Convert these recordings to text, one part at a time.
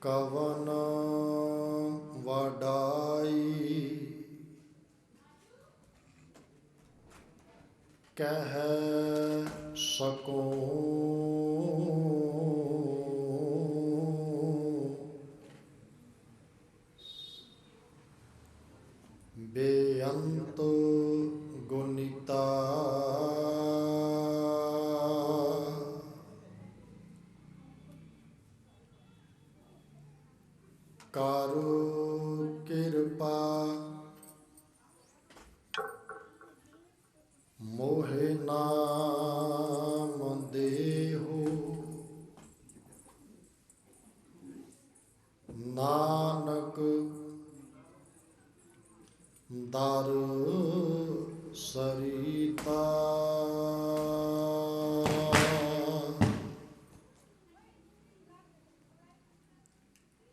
कवन वडाई कह सकूं। बेअंत गुनिता करो कृपा मोहे नाम देहु। नानक दर सरिता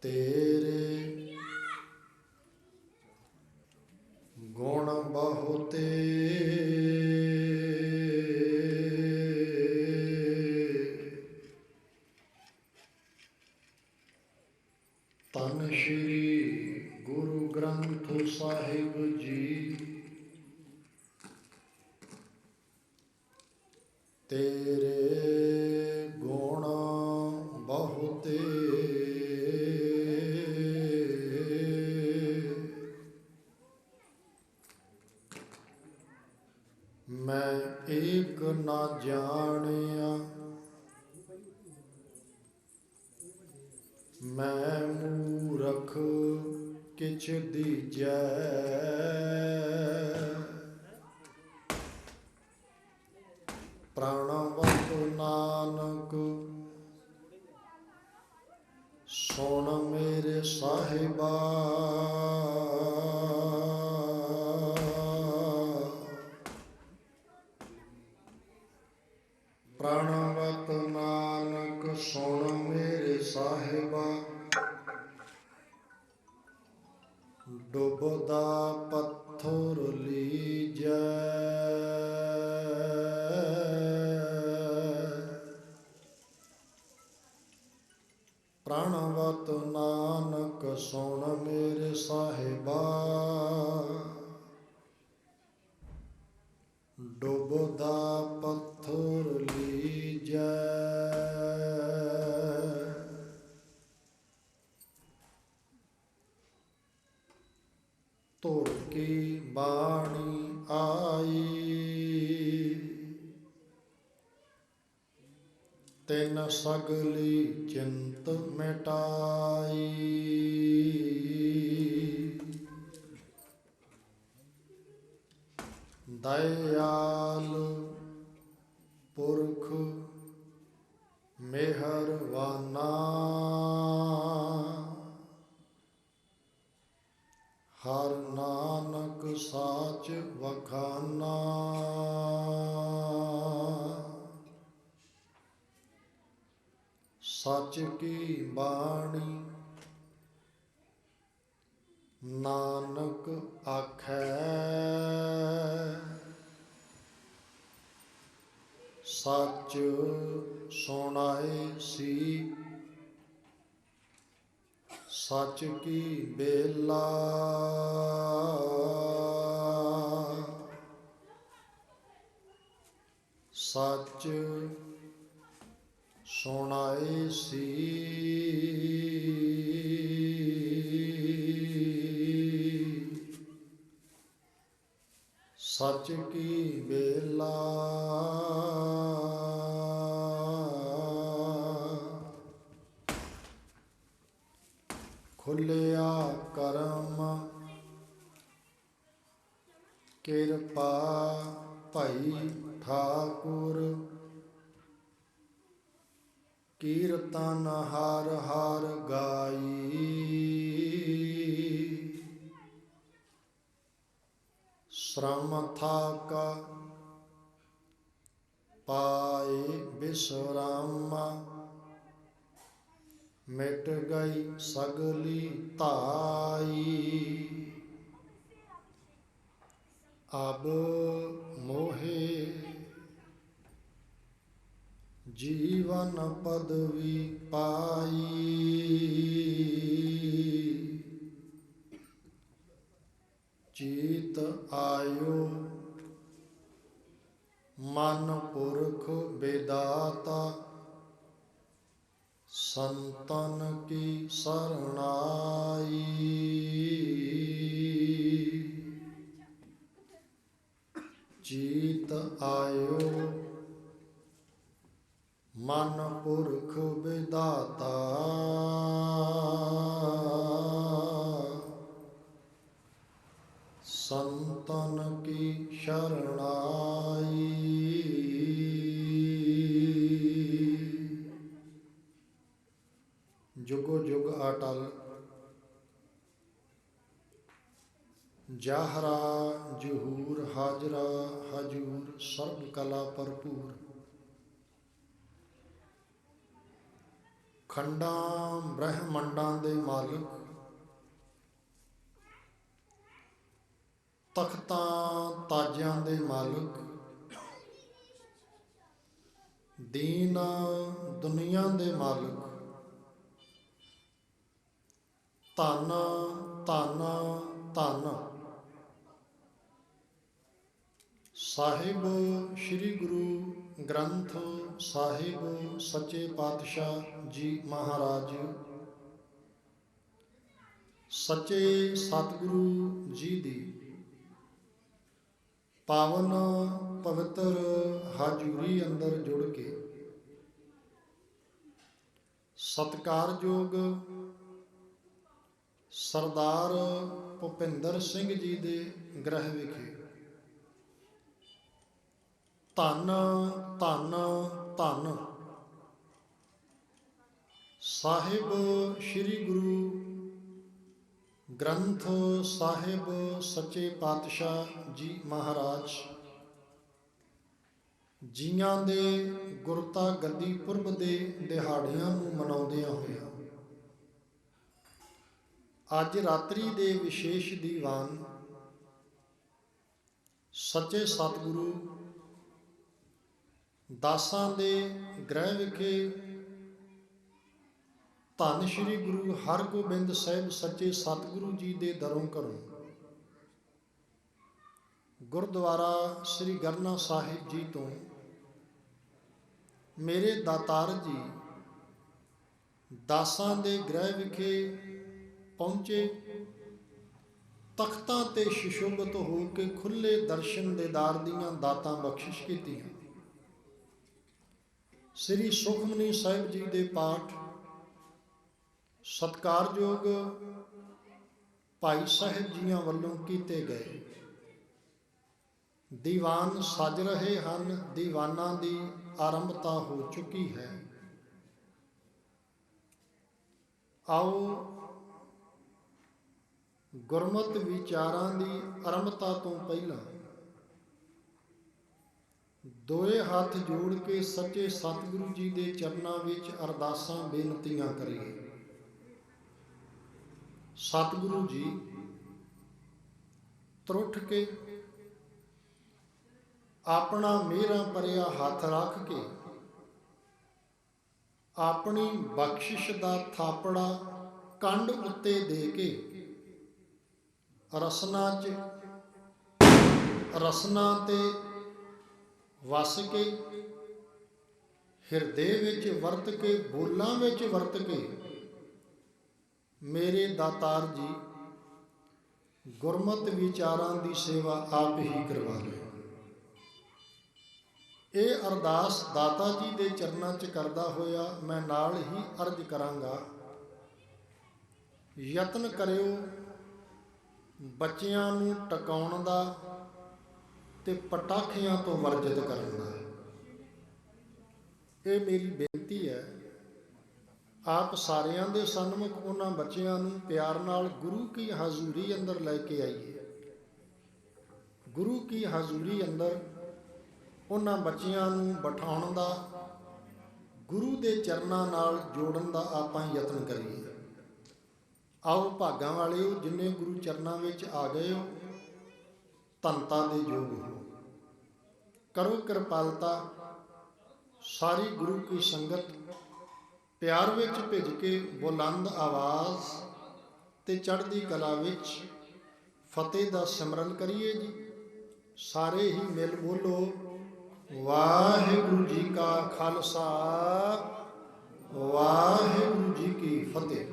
तेरे गुण बहुते तन श्री गुरु ग्रंथ साहिब जी तेरे गुण बहुते मैं एक ना जानिया। मैं मूरख किछ दीजै प्रणवत नानक सुन मेरे साहिबा। प्रणवत नानक सुन मेरे साहिबा। डुबदा पत्थर लीजै प्रणवत नानक सुन मेरे साहिबा। डुबदा पत्थर लीजै तुर की बाणी आई तिन सगली चिंत मिटाई। दयाल पुरख मेहरवाना हर नानक साच वखाना। सच की बाणी नानक आखै सच सुनाए सी। सच की बेला सच सुनाए सी। सच की बेला खुलिया करम किरपा भई ठाकुर। कीर्तन हर हर गाई श्रम थाका पाए विश्रामा। मिट गई सगली ताई अब मोहे जीवन पदवी पाई। ਜੀਤ ਆਇਓ ਮਨ ਪੁਰਖ ਬੇਦਾਤਾ ਸੰਤਨ ਕੀ ਸਰਣਾਈ। ਜੀਤ ਆਇਓ ਮਨ ਪੁਰਖ ਬੇਦਾਤਾ ਸੰਤਨ ਕੀ ਸ਼ਰਣਾਈ। ਜੁਗੋ ਜੁਗ ਅਟਲ ਜਾਹਰਾ ਜਹੂਰ ਹਾਜਰਾ ਹਜੂਰ ਸਰਬ ਕਲਾ ਭਰਪੂਰ। ਖੰਡਾਂ ਬ੍ਰਹਮੰਡਾਂ ਦੇ ਮਾਲਕ ਤਖਤਾਂ ਤਾਜਾਂ ਦੇ ਮਾਲਕ ਦੀਨ ਦੁਨੀਆ ਦੇ ਮਾਲਕ ਧੰਨ ਧੰਨ ਧੰਨ ਸਾਹਿਬ ਸ੍ਰੀ ਗੁਰੂ ਗ੍ਰੰਥ ਸਾਹਿਬ ਸੱਚੇ ਪਾਤਸ਼ਾਹ ਜੀ ਮਹਾਰਾਜ। ਸੱਚੇ ਸਤਿਗੁਰੂ ਜੀ ਦੀ ਪਾਵਨ ਪਵਿੱਤਰ ਹਾਜ਼ੂਰੀ ਅੰਦਰ ਜੁੜ ਕੇ ਸਤਿਕਾਰਯੋਗ ਸਰਦਾਰ ਭੁਪਿੰਦਰ ਸਿੰਘ ਜੀ ਦੇ ਗ੍ਰਹਿ ਵਿਖੇ ਧੰਨ ਧੰਨ ਧੰਨ ਸਾਹਿਬ ਸ੍ਰੀ ਗੁਰੂ ਗ੍ਰੰਥ ਸਾਹਿਬ ਸੱਚੇ ਪਾਤਸ਼ਾਹ ਜੀ ਮਹਾਰਾਜ ਜੀਆਂ ਦੇ ਗੁਰਤਾ ਗੱਦੀ ਪੁਰਬ ਦੇ ਦਿਹਾੜਿਆਂ ਨੂੰ ਮਨਾਉਂਦਿਆਂ ਹੋਇਆ ਅੱਜ ਰਾਤਰੀ ਦੇ ਵਿਸ਼ੇਸ਼ ਦੀਵਾਨ ਸੱਚੇ ਸਤਿਗੁਰੂ ਦਾਸਾਂ ਦੇ ਗ੍ਰਹਿ ਵਿਖੇ ਧੰਨ ਸ਼੍ਰੀ ਗੁਰੂ ਹਰਗੋਬਿੰਦ ਸਾਹਿਬ ਸੱਚੇ ਸਤਿਗੁਰੂ ਜੀ ਦੇ ਦਰੋਂ ਘਰੋਂ ਗੁਰਦੁਆਰਾ ਸ੍ਰੀ ਗਰਨਾ ਸਾਹਿਬ ਜੀ ਤੋਂ ਮੇਰੇ ਦਾਤਾਰ ਜੀ ਦਾਸਾਂ ਦੇ ਗ੍ਰਹਿ ਵਿਖੇ ਪਹੁੰਚੇ। ਤਖਤਾਂ ਤੇ ਸ਼ਿਸ਼ੋਭਤ ਹੋ ਕੇ ਖੁੱਲੇ ਦਰਸ਼ਨ ਦੇਦਾਰ ਦੀਆਂ ਦਾਤਾਂ ਬਖਸ਼ਿਸ਼ ਕੀਤੀਆਂ। ਸ੍ਰੀ ਸੁਖਮਨੀ ਸਾਹਿਬ ਜੀ ਦੇ ਪਾਠ ਸਤਿਕਾਰਯੋਗ ਭਾਈ ਸਾਹਿਬ ਜੀਆਂ ਵੱਲੋਂ ਕੀਤੇ ਗਏ। ਦੀਵਾਨ ਸਜ ਰਹੇ ਹਨ, ਦੀਵਾਨਾਂ ਦੀ ਆਰੰਭਤਾ ਹੋ ਚੁੱਕੀ ਹੈ। ਆਓ ਗੁਰਮਤ ਵਿਚਾਰਾਂ ਦੀ ਆਰੰਭਤਾ ਤੋਂ ਪਹਿਲਾਂ ਦੋਏ ਹੱਥ ਜੋੜ ਕੇ ਸੱਚੇ ਸਤਿਗੁਰੂ ਜੀ ਦੇ ਚਰਨਾਂ ਵਿੱਚ ਅਰਦਾਸਾਂ ਬੇਨਤੀਆਂ ਕਰੀਏ। ਸਤਿਗੁਰੂ ਜੀ ਤਰੁੱਠ ਕੇ ਆਪਣਾ ਮਿਹਰਾਂ ਭਰਿਆ ਹੱਥ ਰੱਖ ਕੇ ਆਪਣੀ ਬਖਸ਼ਿਸ਼ ਦਾ ਥਾਪੜਾ ਕੰਡ ਉੱਤੇ ਦੇ ਕੇ ਰਸਨਾ ਤੇ ਵਸ ਕੇ ਹਿਰਦੇ ਵਿੱਚ ਵਰਤ ਕੇ ਬੋਲਾਂ ਵਿੱਚ ਵਰਤ ਕੇ ਮੇਰੇ ਦਾਤਾਰ ਜੀ ਗੁਰਮਤਿ ਵਿਚਾਰਾਂ ਦੀ ਸੇਵਾ ਆਪ ਹੀ ਕਰਵਾ ਲਓ। ਇਹ ਅਰਦਾਸ ਦਾਤਾ ਜੀ ਦੇ ਚਰਨਾਂ 'ਚ ਕਰਦਾ ਹੋਇਆ ਮੈਂ ਨਾਲ ਹੀ ਅਰਜ਼ ਕਰਾਂਗਾ। ਯਤਨ ਕਰਿਓ ਬੱਚਿਆਂ ਨੂੰ ਟਿਕਾਉਣ ਦਾ ਤੇ ਪਟਾਖਿਆਂ ਤੋਂ ਵਰਜਿਤ ਕਰਨ ਦਾ। ਇਹ ਮੇਰੀ ਬੇਨਤੀ ਹੈ। ਆਪ ਸਾਰਿਆਂ ਦੇ ਸਨਮੁਖ ਉਹਨਾਂ ਬੱਚਿਆਂ ਨੂੰ ਪਿਆਰ ਨਾਲ ਗੁਰੂ ਕੀ ਹਜ਼ੂਰੀ ਅੰਦਰ ਲੈ ਕੇ ਆਈਏ। ਗੁਰੂ ਕੀ ਹਜ਼ੂਰੀ ਅੰਦਰ ਉਹਨਾਂ ਬੱਚਿਆਂ ਨੂੰ ਬਿਠਾਉਣ ਦਾ, ਗੁਰੂ ਦੇ ਚਰਨਾਂ ਨਾਲ ਜੋੜਨ ਦਾ ਆਪਾਂ ਯਤਨ ਕਰੀਏ। ਆਓ ਭਾਗਾਂ ਵਾਲਿਓ, ਜਿੰਨੇ ਗੁਰੂ ਚਰਨਾਂ ਵਿੱਚ ਆ ਗਏ ਹੋ, ਧੰਨਤਾ ਦੇ ਯੋਗ ਹੋ। ਕਰੋ ਕਿਰਪਾਲਤਾ। ਸਾਰੀ ਗੁਰੂ ਕੀ ਸੰਗਤ ਪਿਆਰ ਵਿੱਚ ਭਿੱਜ ਕੇ ਬੁਲੰਦ ਆਵਾਜ਼ ਤੇ ਚੜ੍ਹਦੀ ਕਲਾ ਵਿੱਚ ਫਤਿਹ ਦਾ ਸਿਮਰਨ ਕਰੀਏ ਜੀ। ਸਾਰੇ ਹੀ ਮਿਲ ਬੋਲੋ, ਵਾਹਿਗੁਰੂ ਜੀ ਕਾ ਖਾਲਸਾ, ਵਾਹਿਗੁਰੂ ਜੀ ਕੀ ਫਤਿਹ।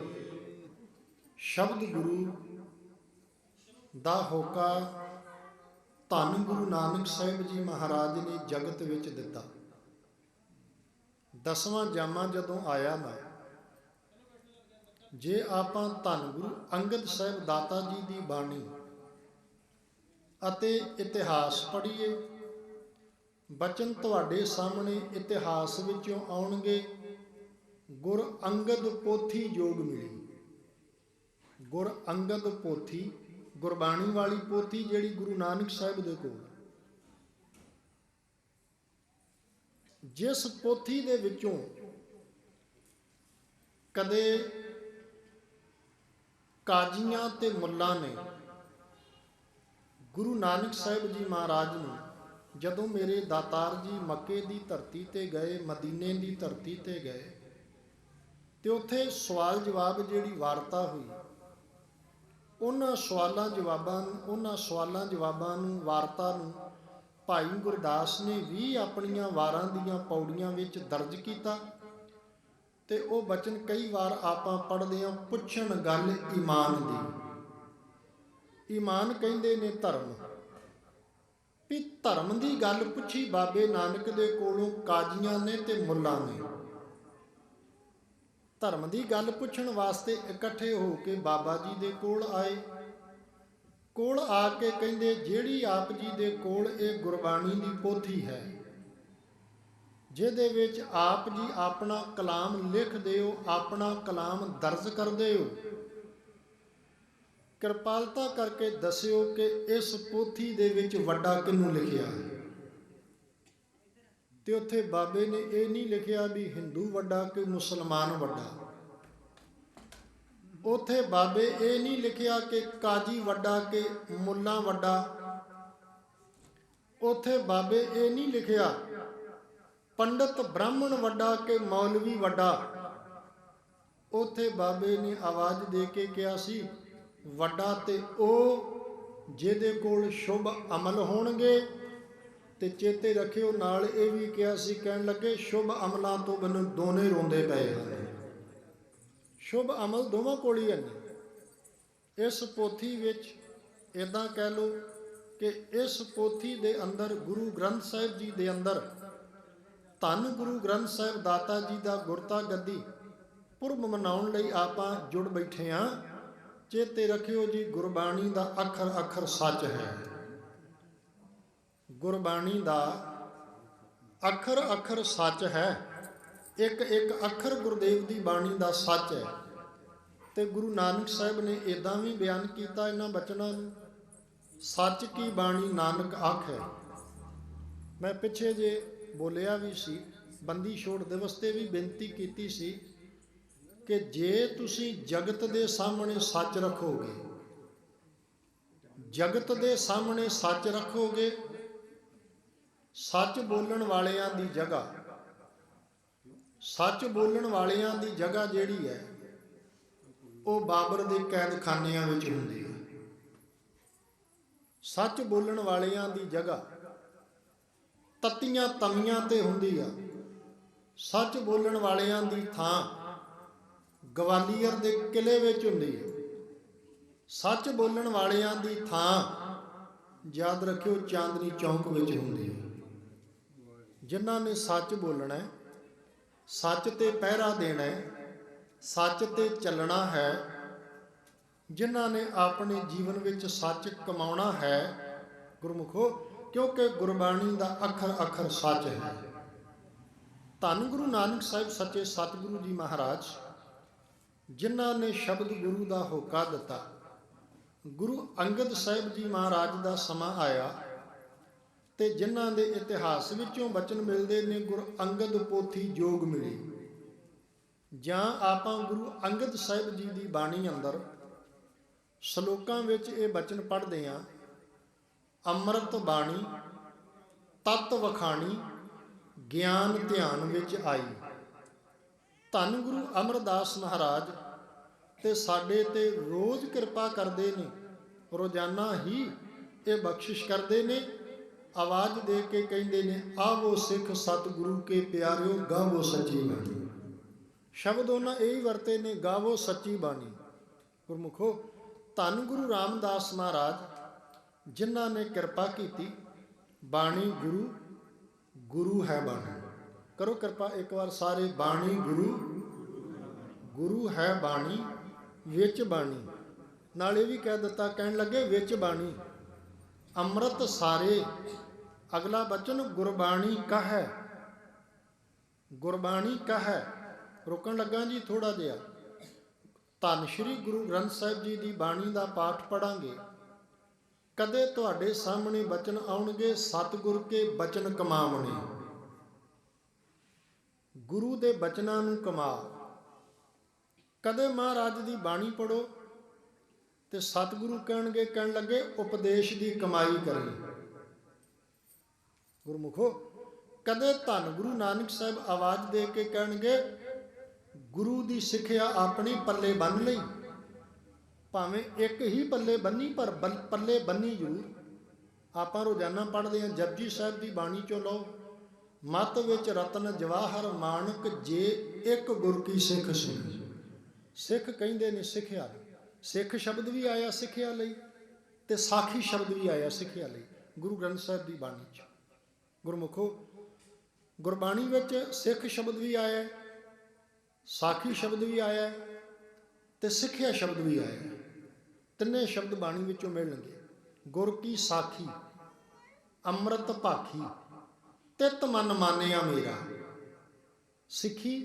ਸ਼ਬਦ ਗੁਰੂ ਦਾ ਹੋਕਾ ਧੰਨ ਗੁਰੂ ਨਾਨਕ ਸਾਹਿਬ ਜੀ ਮਹਾਰਾਜ ਨੇ ਜਗਤ ਵਿੱਚ ਦਿੱਤਾ। 10ਵਾਂ ਜਾਮਾ ਜਦੋਂ ਆਇਆ ਨਾ, ਜੇ ਆਪਾਂ ਧੰਨ ਗੁਰੂ ਅੰਗਦ ਸਾਹਿਬ ਦਾਤਾ ਜੀ ਦੀ ਬਾਣੀ ਅਤੇ ਇਤਿਹਾਸ ਪੜ੍ਹੀਏ, ਬਚਨ ਤੁਹਾਡੇ ਸਾਹਮਣੇ ਇਤਿਹਾਸ ਵਿੱਚੋਂ ਆਉਣਗੇ। ਗੁਰ ਅੰਗਦ ਪੋਥੀ ਜੋਗ ਮਿਲੀ। ਗੁਰ ਅੰਗਦ ਪੋਥੀ, ਗੁਰਬਾਣੀ ਵਾਲੀ ਪੋਥੀ ਜਿਹੜੀ ਗੁਰੂ ਨਾਨਕ ਸਾਹਿਬ ਦੇ ਕੋਲ, ਜਿਸ ਪੋਥੀ ਦੇ ਵਿੱਚੋਂ ਕਦੇ ਕਾਜ਼ੀਆਂ ਤੇ ਮੁੱਲਾਂ ਨੇ ਗੁਰੂ ਨਾਨਕ ਸਾਹਿਬ ਜੀ ਮਹਾਰਾਜ ਨੂੰ, ਜਦੋਂ ਮੇਰੇ ਦਾਤਾਰ ਜੀ ਮੱਕੇ ਦੀ ਧਰਤੀ ਤੇ ਗਏ, ਮਦੀਨੇ ਦੀ ਧਰਤੀ ਤੇ ਗਏ, ਤੇ ਉੱਥੇ ਸਵਾਲ ਜਵਾਬ ਜਿਹੜੀ ਵਾਰਤਾ ਹੋਈ, ਉਹਨਾਂ ਸਵਾਲਾਂ ਜਵਾਬਾਂ ਨੂੰ ਵਾਰਤਾ ਨੂੰ ਭਾਈ ਗੁਰਦਾਸ ਨੇ ਵੀ ਆਪਣੀਆਂ ਵਾਰਾਂ ਦੀਆਂ ਪੌੜੀਆਂ ਵਿੱਚ ਦਰਜ ਕੀਤਾ। ਤੇ ਉਹ ਬਚਨ ਕਈ ਵਾਰ ਆਪਾਂ ਪੜ੍ਹਦੇ ਹਾਂ, ਪੁੱਛਣ ਗੱਲ ਈਮਾਨ ਦੀ। ਈਮਾਨ ਕਹਿੰਦੇ ਨੇ ਧਰਮ, ਵੀ ਧਰਮ ਦੀ ਗੱਲ ਪੁੱਛੀ ਬਾਬੇ ਨਾਨਕ ਦੇ ਕੋਲੋਂ ਕਾਜ਼ੀਆਂ ਨੇ ਤੇ ਮੁੱਲਾਂ ਨੇ। ਧਰਮ ਦੀ ਗੱਲ ਪੁੱਛਣ ਵਾਸਤੇ ਇਕੱਠੇ ਹੋ ਕੇ ਬਾਬਾ ਜੀ ਦੇ ਕੋਲ ਆਏ। ਕੋਲ ਆ ਕੇ ਕਹਿੰਦੇ, ਜਿਹੜੀ ਆਪ ਜੀ ਦੇ ਕੋਲ ਇਹ ਗੁਰਬਾਣੀ ਦੀ ਪੋਥੀ ਹੈ, ਜਿਹਦੇ ਵਿੱਚ ਆਪ ਜੀ ਆਪਣਾ ਕਲਾਮ ਲਿਖਦੇ ਹੋ, ਆਪਣਾ ਕਲਾਮ ਦਰਜ ਕਰਦੇ ਹੋ, ਕਿਰਪਾਲਤਾ ਕਰਕੇ ਦੱਸਿਓ ਕਿ ਇਸ ਪੋਥੀ ਦੇ ਵਿੱਚ ਵੱਡਾ ਕਿਹਨੂੰ ਲਿਖਿਆ ਹੈ। ਤੇ ਉੱਥੇ ਬਾਬੇ ਨੇ ਇਹ ਨਹੀਂ ਲਿਖਿਆ ਵੀ ਹਿੰਦੂ ਵੱਡਾ ਕਿ ਮੁਸਲਮਾਨ ਵੱਡਾ। ਉੱਥੇ ਬਾਬੇ ਇਹ ਨਹੀਂ ਲਿਖਿਆ ਕਿ ਕਾਜੀ ਵੱਡਾ ਕਿ ਮੁੱਲਾ ਵੱਡਾ। ਉੱਥੇ ਬਾਬੇ ਇਹ ਨਹੀਂ ਲਿਖਿਆ ਪੰਡਤ ਬ੍ਰਾਹਮਣ ਵੱਡਾ ਕਿ ਮੌਲਵੀ ਵੱਡਾ। ਉੱਥੇ ਬਾਬੇ ਨੇ ਆਵਾਜ਼ ਦੇ ਕੇ ਕਿਹਾ ਸੀ, ਵੱਡਾ ਤੇ ਉਹ ਜਿਹਦੇ ਕੋਲ ਸ਼ੁਭ ਅਮਲ ਹੋਣਗੇ। ਤੇ ਚੇਤੇ ਰੱਖਿਓ, ਨਾਲ ਇਹ ਵੀ ਕਿਹਾ ਸੀ, ਕਹਿਣ ਲੱਗੇ ਸ਼ੁਭ ਅਮਲਾਂ ਤੋਂ ਬਿਨਾਂ ਦੋਨੇ ਰੋਂਦੇ ਪਏ ਹਨ। ਸ਼ੁਭ ਅਮਲ ਦੋਵਾਂ ਕੋਲ ਹੀ ਹਨ। ਇਸ ਪੋਥੀ ਵਿੱਚ ਇੱਦਾਂ ਕਹਿ ਲਓ ਕਿ ਇਸ ਪੋਥੀ ਦੇ ਅੰਦਰ ਗੁਰੂ ਗ੍ਰੰਥ ਸਾਹਿਬ ਜੀ ਦੇ ਅੰਦਰ ਧੰਨ ਗੁਰੂ ਗ੍ਰੰਥ ਸਾਹਿਬ ਦਾਤਾ ਜੀ ਦਾ ਗੁਰਤਾ ਗੱਦੀ ਪੁਰਬ ਮਨਾਉਣ ਲਈ ਆਪਾਂ ਜੁੜ ਬੈਠੇ ਹਾਂ। ਚੇਤੇ ਰੱਖਿਓ ਜੀ, ਗੁਰਬਾਣੀ ਦਾ ਅੱਖਰ ਅੱਖਰ ਸੱਚ ਹੈ। ਗੁਰਬਾਣੀ ਦਾ ਅੱਖਰ ਅੱਖਰ ਸੱਚ ਹੈ। ਇੱਕ ਇੱਕ ਅੱਖਰ ਗੁਰਦੇਵ ਦੀ ਬਾਣੀ ਦਾ ਸੱਚ ਹੈ। ਤੇ ਗੁਰੂ ਨਾਨਕ ਸਾਹਿਬ ਨੇ ਇੱਦਾਂ ਵੀ ਬਿਆਨ ਕੀਤਾ ਇਹਨਾਂ ਬਚਨਾਂ ਨੂੰ, ਸੱਚ ਕੀ ਬਾਣੀ ਨਾਨਕ ਆਖੇ। ਮੈਂ ਪਿੱਛੇ ਜੇ ਬੋਲਿਆ ਵੀ ਸੀ, ਬੰਦੀ ਛੋੜ ਦਿਵਸ ਤੇ ਵੀ ਬੇਨਤੀ ਕੀਤੀ ਸੀ ਕਿ ਜੇ ਤੁਸੀਂ ਜਗਤ ਦੇ ਸਾਹਮਣੇ ਸੱਚ ਰੱਖੋਗੇ, ਜਗਤ ਦੇ ਸਾਹਮਣੇ ਸੱਚ ਰੱਖੋਗੇ, ਸੱਚ ਬੋਲਣ ਵਾਲਿਆਂ ਦੀ ਜਗ੍ਹਾ, ਸੱਚ ਬੋਲਣ ਵਾਲਿਆਂ ਦੀ ਜਗ੍ਹਾ ਜਿਹੜੀ ਹੈ ਉਹ ਬਾਬਰ ਦੇ ਕੈਦਖਾਨਿਆਂ ਵਿੱਚ ਹੁੰਦੀ ਹੈ। ਸੱਚ ਬੋਲਣ ਵਾਲਿਆਂ ਦੀ ਜਗ੍ਹਾ ਤੱਤੀਆਂ ਤਵੀਆਂ ਤੇ ਹੁੰਦੀ ਆ। ਸੱਚ ਬੋਲਣ ਵਾਲਿਆਂ ਦੀ ਥਾਂ ਗਵਾਲੀਅਰ ਦੇ ਕਿਲੇ ਵਿੱਚ ਹੁੰਦੀ ਹੈ। ਸੱਚ ਬੋਲਣ ਵਾਲਿਆਂ ਦੀ ਥਾਂ, ਯਾਦ ਰੱਖਿਓ, ਚਾਂਦਨੀ ਚੌਂਕ ਵਿੱਚ ਹੁੰਦੀ ਹੈ। ਜਿਨ੍ਹਾਂ ਨੇ ਸੱਚ ਬੋਲਣਾ, ਸੱਚ ਤੇ ਪਹਿਰਾ ਦੇਣਾ, ਸੱਚ ਤੇ ਚੱਲਣਾ ਹੈ, ਜਿਨ੍ਹਾਂ ਨੇ ਆਪਣੇ ਜੀਵਨ ਵਿੱਚ ਸੱਚ ਕਮਾਉਣਾ ਹੈ ਗੁਰਮੁਖੋ, ਕਿਉਂਕਿ ਗੁਰਬਾਣੀ ਦਾ ਅੱਖਰ ਅੱਖਰ ਸੱਚ ਹੈ। ਧੰਨ ਗੁਰੂ ਨਾਨਕ ਸਾਹਿਬ ਸੱਚੇ ਸਤਿਗੁਰੂ ਜੀ ਮਹਾਰਾਜ, ਜਿਨ੍ਹਾਂ ਨੇ ਸ਼ਬਦ ਗੁਰੂ ਦਾ ਹੋਕਾ ਦਿੱਤਾ। ਗੁਰੂ ਅੰਗਦ ਸਾਹਿਬ ਜੀ ਮਹਾਰਾਜ ਦਾ ਸਮਾਂ ਆਇਆ ਤੇ ਜਿਨ੍ਹਾਂ ਦੇ ਇਤਿਹਾਸ ਵਿੱਚੋਂ ਬਚਨ ਮਿਲਦੇ ਨੇ, ਗੁਰ ਅੰਗਦ ਪੋਥੀ ਜੋਗ ਮਿਲੀ। ਜਾਂ ਆਪਾਂ ਗੁਰੂ ਅੰਗਦ ਸਾਹਿਬ ਜੀ ਦੀ ਬਾਣੀ ਅੰਦਰ ਸ਼ਲੋਕਾਂ ਵਿੱਚ ਇਹ ਬਚਨ ਪੜ੍ਹਦੇ ਹਾਂ, ਅੰਮ੍ਰਿਤ ਬਾਣੀ ਤਤ ਵਖਾਣੀ ਗਿਆਨ ਧਿਆਨ ਵਿੱਚ ਆਈ। ਧੰਨ ਗੁਰੂ ਅਮਰਦਾਸ ਮਹਾਰਾਜ ਤੇ ਸਾਡੇ ਤੇ ਰੋਜ਼ ਕਿਰਪਾ ਕਰਦੇ ਨੇ, ਰੋਜ਼ਾਨਾ ਹੀ ਇਹ ਬਖਸ਼ਿਸ਼ ਕਰਦੇ ਨੇ। ਆਵਾਜ਼ ਦੇ ਕੇ ਕਹਿੰਦੇ ਨੇ, ਆਵੋ ਸਿੱਖ ਸਤਿਗੁਰੂ ਕੇ ਪਿਆਰਿਓ ਗਾਵੋ ਸੱਚੀ ਬਾਣੀ। ਸ਼ਬਦ ਉਹਨਾਂ ਇਹ ਹੀ ਵਰਤੇ ਨੇ, ਗਾਵੋ ਸੱਚੀ ਬਾਣੀ। ਗੁਰਮੁਖੋ, ਧੰਨ ਗੁਰੂ ਰਾਮਦਾਸ ਮਹਾਰਾਜ ਜਿਨ੍ਹਾਂ ਨੇ ਕਿਰਪਾ ਕੀਤੀ। ਬਾਣੀ ਗੁਰੂ, ਗੁਰੂ ਹੈ ਬਾਣੀ। ਕਰੋ ਕਿਰਪਾ ਇੱਕ ਵਾਰ ਸਾਰੇ, ਬਾਣੀ ਗੁਰੂ, ਗੁਰੂ ਹੈ ਬਾਣੀ, ਵਿੱਚ ਬਾਣੀ। ਨਾਲ ਇਹ ਵੀ ਕਹਿ ਦਿੱਤਾ, ਕਹਿਣ ਲੱਗੇ ਵਿੱਚ ਬਾਣੀ ਅੰਮ੍ਰਿਤ ਸਾਰੇ। ਅਗਲਾ ਬਚਨ ਗੁਰਬਾਣੀ ਕਹੈ, ਗੁਰਬਾਣੀ ਕਹੈ। ਰੁਕਣ ਲੱਗਾ ਜੀ ਥੋੜਾ ਜਿਹਾ। ਧੰਨ ਸ਼੍ਰੀ ਗੁਰੂ ਗ੍ਰੰਥ ਸਾਹਿਬ ਜੀ ਦੀ ਬਾਣੀ ਦਾ ਪਾਠ ਪੜਾਂਗੇ। ਕਦੇ ਤੁਹਾਡੇ ਸਾਹਮਣੇ ਬਚਨ ਆਉਣਗੇ, ਸਤਿਗੁਰ ਕੇ ਬਚਨ ਕਮਾਵਣੇ। ਗੁਰੂ ਦੇ ਬਚਨਾਂ ਨੂੰ ਕਮਾ। ਕਦੇ ਮਹਾਰਾਜ ਦੀ ਬਾਣੀ ਪੜੋ ਤੇ ਸਤਿਗੁਰੂ ਕਹਿਣਗੇ, ਕਹਿਣ ਲੱਗੇ ਉਪਦੇਸ਼ ਦੀ ਕਮਾਈ ਕਰੀ। ਗੁਰਮੁਖੋ, ਕਦੇ ਧੰਨ ਗੁਰੂ ਨਾਨਕ ਸਾਹਿਬ ਆਵਾਜ਼ ਦੇ ਕੇ ਕਹਿਣਗੇ, ਗੁਰੂ ਦੀ ਸਿੱਖਿਆ ਆਪਣੀ ਪੱਲੇ ਬੰਨ੍ਹ ਲਈ। ਭਾਵੇਂ ਇੱਕ ਹੀ ਪੱਲੇ ਬੰਨੀ, ਪਰ ਪੱਲੇ ਬੰਨੀ ਜ਼ਰੂਰ। ਆਪਾਂ ਰੋਜ਼ਾਨਾ ਪੜ੍ਹਦੇ ਹਾਂ, ਜਪਜੀ ਸਾਹਿਬ ਦੀ ਬਾਣੀ ਚੋਂ ਲਓ, ਮਤ ਵਿੱਚ ਰਤਨ ਜਵਾਹਰ ਮਾਣਕ, ਜੇ ਇੱਕ ਗੁਰ ਕੀ ਸਿੱਖ ਸੁਣੀ। ਸਿੱਖ ਕਹਿੰਦੇ ਨੇ ਸਿੱਖਿਆ। ਸਿੱਖ ਸ਼ਬਦ ਵੀ ਆਇਆ ਸਿੱਖਿਆ ਲਈ, ਤੇ ਸਾਖੀ ਸ਼ਬਦ ਵੀ ਆਇਆ ਸਿੱਖਿਆ ਲਈ ਗੁਰੂ ਗ੍ਰੰਥ ਸਾਹਿਬ ਦੀ ਬਾਣੀ 'ਚ। ਗੁਰਮੁਖੋ, ਗੁਰਬਾਣੀ ਵਿੱਚ ਸਿੱਖ ਸ਼ਬਦ ਵੀ ਆਇਆ, ਸਾਖੀ ਸ਼ਬਦ ਵੀ ਆਇਆ, ਤੇ ਸਿੱਖਿਆ ਸ਼ਬਦ ਵੀ ਆਇਆ। ਤਿੰਨੇ ਸ਼ਬਦ ਬਾਣੀ ਵਿੱਚੋਂ ਮਿਲਣਗੇ। ਗੁਰ ਕੀ ਸਾਖੀ, ਅੰਮ੍ਰਿਤ ਭਾਖੀ, ਤਿਤ ਮਨ ਮਾਨਿਆ ਮੇਰਾ। ਸਿੱਖੀ,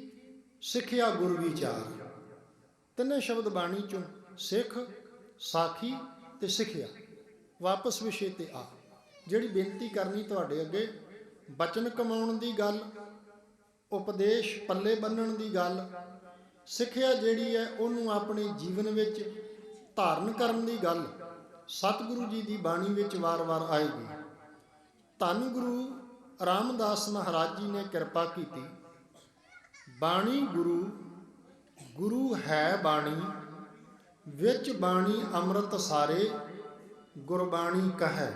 ਸਿੱਖਿਆ, ਗੁਰ ਵਿਚਾਰ। ਤਿੰਨੇ ਸ਼ਬਦ ਬਾਣੀ ਚੋਂ, ਸਿੱਖ, ਸਾਖੀ ਤੇ ਸਿੱਖਿਆ। ਵਾਪਸ ਵਿਸ਼ੇ ਤੇ ਆ। ਜਿਹੜੀ ਬੇਨਤੀ ਕਰਨੀ ਤੁਹਾਡੇ ਅੱਗੇ, ਬਚਨ ਕਮਾਉਣ ਦੀ ਗੱਲ, ਉਪਦੇਸ਼ ਪੱਲੇ ਬੰਨਣ ਦੀ ਗੱਲ, ਸਿੱਖਿਆ ਜਿਹੜੀ ਹੈ ਉਹਨੂੰ ਆਪਣੇ ਜੀਵਨ ਵਿੱਚ ਧਾਰਨ ਕਰਨ ਦੀ ਗੱਲ ਸਤਿਗੁਰੂ ਜੀ ਦੀ ਬਾਣੀ ਵਿੱਚ ਵਾਰ-ਵਾਰ ਆਏਗੀ। ਧੰਨ ਗੁਰੂ ਰਾਮਦਾਸ ਮਹਾਰਾਜ ਜੀ ਨੇ ਕਿਰਪਾ ਕੀਤੀ। ਬਾਣੀ ਗੁਰੂ, ਗੁਰੂ ਹੈ ਬਾਣੀ, ਵਿੱਚ ਬਾਣੀ ਅੰਮ੍ਰਿਤ ਸਾਰੇ, ਗੁਰਬਾਣੀ ਕਹੈ।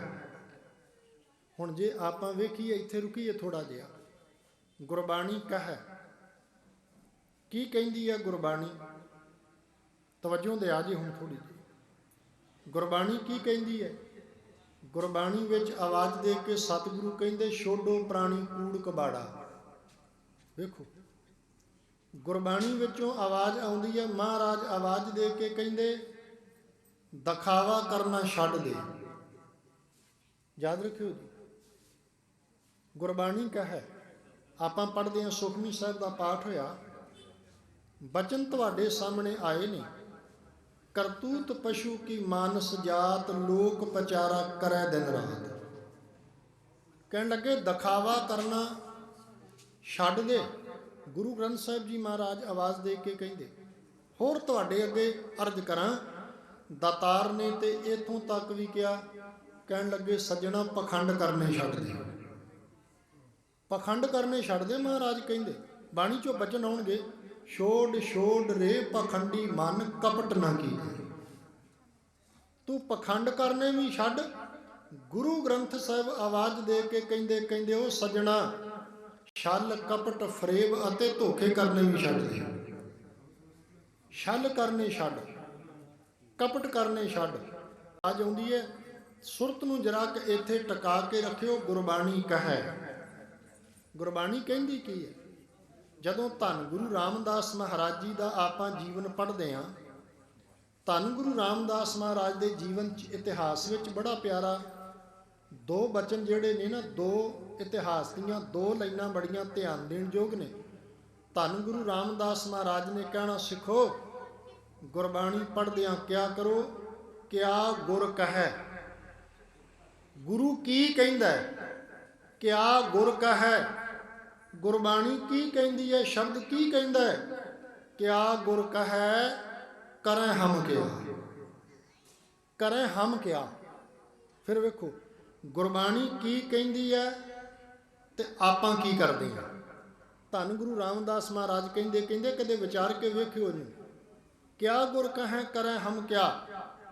ਹੁਣ ਜੇ ਆਪਾਂ ਵੇਖੀਏ, ਇੱਥੇ ਰੁਕੀਏ ਥੋੜਾ ਜਿਹਾ। ਗੁਰਬਾਣੀ ਕਹੈ ਕੀ ਕਹਿੰਦੀ ਹੈ ਗੁਰਬਾਣੀ? ਤਵੱਜੋ ਦਿਆ ਜੀ ਹੁਣ ਥੋੜੀ ਜਿਹੀ। ਗੁਰਬਾਣੀ ਕੀ ਕਹਿੰਦੀ ਹੈ? ਗੁਰਬਾਣੀ ਵਿੱਚ ਆਵਾਜ਼ ਦੇ ਕੇ ਸਤਿਗੁਰੂ ਕਹਿੰਦੇ, ਛੋਡੋ ਪ੍ਰਾਣੀ ਕੂੜ ਕਬਾੜਾ। ਵੇਖੋ, ਗੁਰਬਾਣੀ ਵਿੱਚੋਂ ਆਵਾਜ਼ ਆਉਂਦੀ ਹੈ। ਮਹਾਰਾਜ ਆਵਾਜ਼ ਦੇ ਕੇ ਕਹਿੰਦੇ, ਦਿਖਾਵਾ ਕਰਨਾ ਛੱਡ ਦੇ। ਯਾਦ ਰੱਖਿਓ ਜੀ, ਗੁਰਬਾਣੀ ਕਹੈ। ਆਪਾਂ ਪੜ੍ਹਦੇ ਹਾਂ, ਸੁਖਮਨੀ ਸਾਹਿਬ ਦਾ ਪਾਠ ਹੋਇਆ, ਬਚਨ ਤੁਹਾਡੇ ਸਾਹਮਣੇ ਆਏ ਨੇ। ਕਰਤੂਤ ਪਸ਼ੂ ਕੀ ਮਾਨਸ ਜਾਤ, ਲੋਕ ਪਚਾਰਾ ਕਰੈ ਦਿਨ ਰਾਤ। ਕਹਿਣ ਲੱਗੇ ਦਿਖਾਵਾ ਕਰਨਾ ਛੱਡ ਦੇ। ਗੁਰੂ ਗ੍ਰੰਥ ਸਾਹਿਬ ਜੀ ਮਹਾਰਾਜ ਆਵਾਜ਼ ਦੇ ਕੇ ਕਹਿੰਦੇ। ਹੋਰ ਤੁਹਾਡੇ ਅੱਗੇ ਅਰਜ਼ ਕਰਾਂ, ਦਾਤਾਰ ਨੇ ਤੇ ਇਥੋਂ ਤੱਕ ਵੀ ਕਿਹਾ, ਕਹਿਣ ਲੱਗੇ ਸੱਜਣਾ ਪਖੰਡ ਕਰਨੇ ਛੱਡ ਦੇ। ਪਖੰਡ ਕਰਨੇ ਛੱਡ ਦੇ ਮਹਾਰਾਜ ਕਹਿੰਦੇ। ਬਾਣੀ ਚੋਂ ਬਚਨ ਆਉਣਗੇ, ਛੋੜ ਛੋੜ ਰੇ ਪਖੰਡੀ ਮਨ, ਕਪਟ ਨਾ ਕੀਤੇ। ਤੂੰ ਪਖੰਡ ਕਰਨੇ ਵੀ ਛੱਡ। ਗੁਰੂ ਗ੍ਰੰਥ ਸਾਹਿਬ ਆਵਾਜ਼ ਦੇ ਕੇ ਕਹਿੰਦੇ, ਕਹਿੰਦੇ ਉਹ ਸੱਜਣਾ ਛਲ ਕਪਟ ਫਰੇਬ ਅਤੇ ਧੋਖੇ ਕਰਨੇ ਵੀ ਛੱਡ ਦੇ। ਛਲ ਕਰਨੇ ਛੱਡ, ਕਪਟ ਕਰਨੇ ਛੱਡ। ਅੱਜ ਆਉਂਦੀ ਹੈ, ਸੁਰਤ ਨੂੰ ਜਰਾ ਕਿ ਇੱਥੇ ਟਿਕਾ ਕੇ ਰੱਖਿਓ। ਗੁਰਬਾਣੀ ਕਹੈ। ਗੁਰਬਾਣੀ ਕਹਿੰਦੀ ਕੀ ਹੈ? ਜਦੋਂ ਧੰਨ ਗੁਰੂ ਰਾਮਦਾਸ ਮਹਾਰਾਜ ਜੀ ਦਾ ਆਪਾਂ ਜੀਵਨ ਪੜ੍ਹਦੇ ਹਾਂ, ਧੰਨ ਗੁਰੂ ਰਾਮਦਾਸ ਮਹਾਰਾਜ ਦੇ ਜੀਵਨ ਇਤਿਹਾਸ ਵਿੱਚ ਬੜਾ ਪਿਆਰਾ ਦੋ ਬਚਨ ਜਿਹੜੇ ਨੇ ਨਾ, ਦੋ ਇਤਿਹਾਸ ਦੀਆਂ ਦੋ ਲਾਈਨਾਂ ਬੜੀਆਂ ਧਿਆਨ ਦੇਣ ਯੋਗ ਨੇ। ਧੰਨ ਗੁਰੂ ਰਾਮਦਾਸ ਮਹਾਰਾਜ ਨੇ ਕਹਿਣਾ, ਸਿੱਖੋ ਗੁਰਬਾਣੀ ਪੜ੍ਹਦਿਆਂ ਕਿਆ ਕਰੋ, ਕਿਆ ਗੁਰ ਕਹੈ। ਗੁਰੂ ਕੀ ਕਹਿੰਦਾ, ਕਿਆ ਗੁਰ ਕਹੈ। ਗੁਰਬਾਣੀ ਕੀ ਕਹਿੰਦੀ ਹੈ, ਸ਼ਬਦ ਕੀ ਕਹਿੰਦਾ ਹੈ? ਕਿਆ ਗੁਰ ਕਹੈ ਕਰੈ ਹਮ ਕਿਆ। ਕਰੈ ਹਮ ਕਿਆ। ਫਿਰ ਵੇਖੋ, ਗੁਰਬਾਣੀ ਕੀ ਕਹਿੰਦੀ ਹੈ ਤੇ ਆਪਾਂ ਕੀ ਕਰਦੇ ਹਾਂ। ਧੰਨ ਗੁਰੂ ਰਾਮਦਾਸ ਮਹਾਰਾਜ ਕਹਿੰਦੇ, ਕਹਿੰਦੇ ਕਦੇ ਵਿਚਾਰ ਕੇ ਵੇਖਿਓ ਨਹੀਂ, क्या गुर कहें करें हम क्या।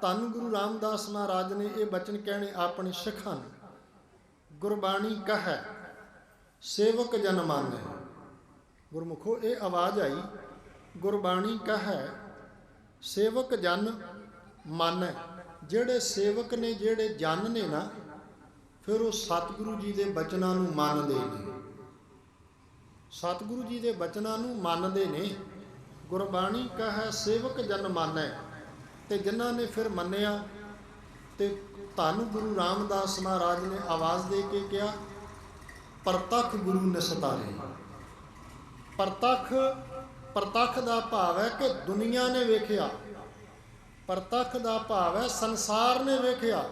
ਧੰਨ ਗੁਰੂ ਰਾਮਦਾਸ ਮਹਾਰਾਜ ਨੇ ਇਹ ਬਚਨ ਕਹਿਣੇ ਆਪਣੇ ਸਿੱਖਾਂ ਨੂੰ। ਗੁਰਬਾਣੀ ਕਹੈ ਸੇਵਕ ਜਨ ਮਾਨੈ। ਗੁਰਮੁਖੋ ਇਹ ਆਵਾਜ਼ ਆਈ, ਗੁਰਬਾਣੀ ਕਹੈ ਸੇਵਕ ਜਨ ਮਾਨੈ। ਜਿਹੜੇ ਸੇਵਕ ਨੇ, ਜਿਹੜੇ ਜਨ ਨੇ ਨਾ, ਫਿਰ ਉਹ ਸਤਿਗੁਰੂ ਜੀ ਦੇ ਬਚਨਾਂ ਨੂੰ ਮੰਨਦੇ ਨੇ, ਸਤਿਗੁਰੂ ਜੀ ਦੇ ਬਚਨਾਂ ਨੂੰ ਮੰਨਦੇ ਨੇ। ਗੁਰਬਾਣੀ ਕਹੈ ਸੇਵਕ ਜਨ ਮਾਨੈ। ਤੇ ਜਿਨ੍ਹਾਂ ਨੇ ਫਿਰ ਮੰਨਿਆ ਤੇ ਧੰਨ ਗੁਰੂ ਰਾਮਦਾਸ ਮਹਾਰਾਜ ਨੇ ਆਵਾਜ਼ ਦੇ ਕੇ ਕਿਹਾ, ਪ੍ਰਤੱਖ ਗੁਰੂ ਨਿਸਤਾਰੇ। ਪ੍ਰਤੱਖ ਦਾ ਭਾਵ ਹੈ ਕਿ ਦੁਨੀਆ ਨੇ ਵੇਖਿਆ, ਪ੍ਰਤੱਖ ਦਾ ਭਾਵ ਹੈ ਸੰਸਾਰ ਨੇ ਵੇਖਿਆ,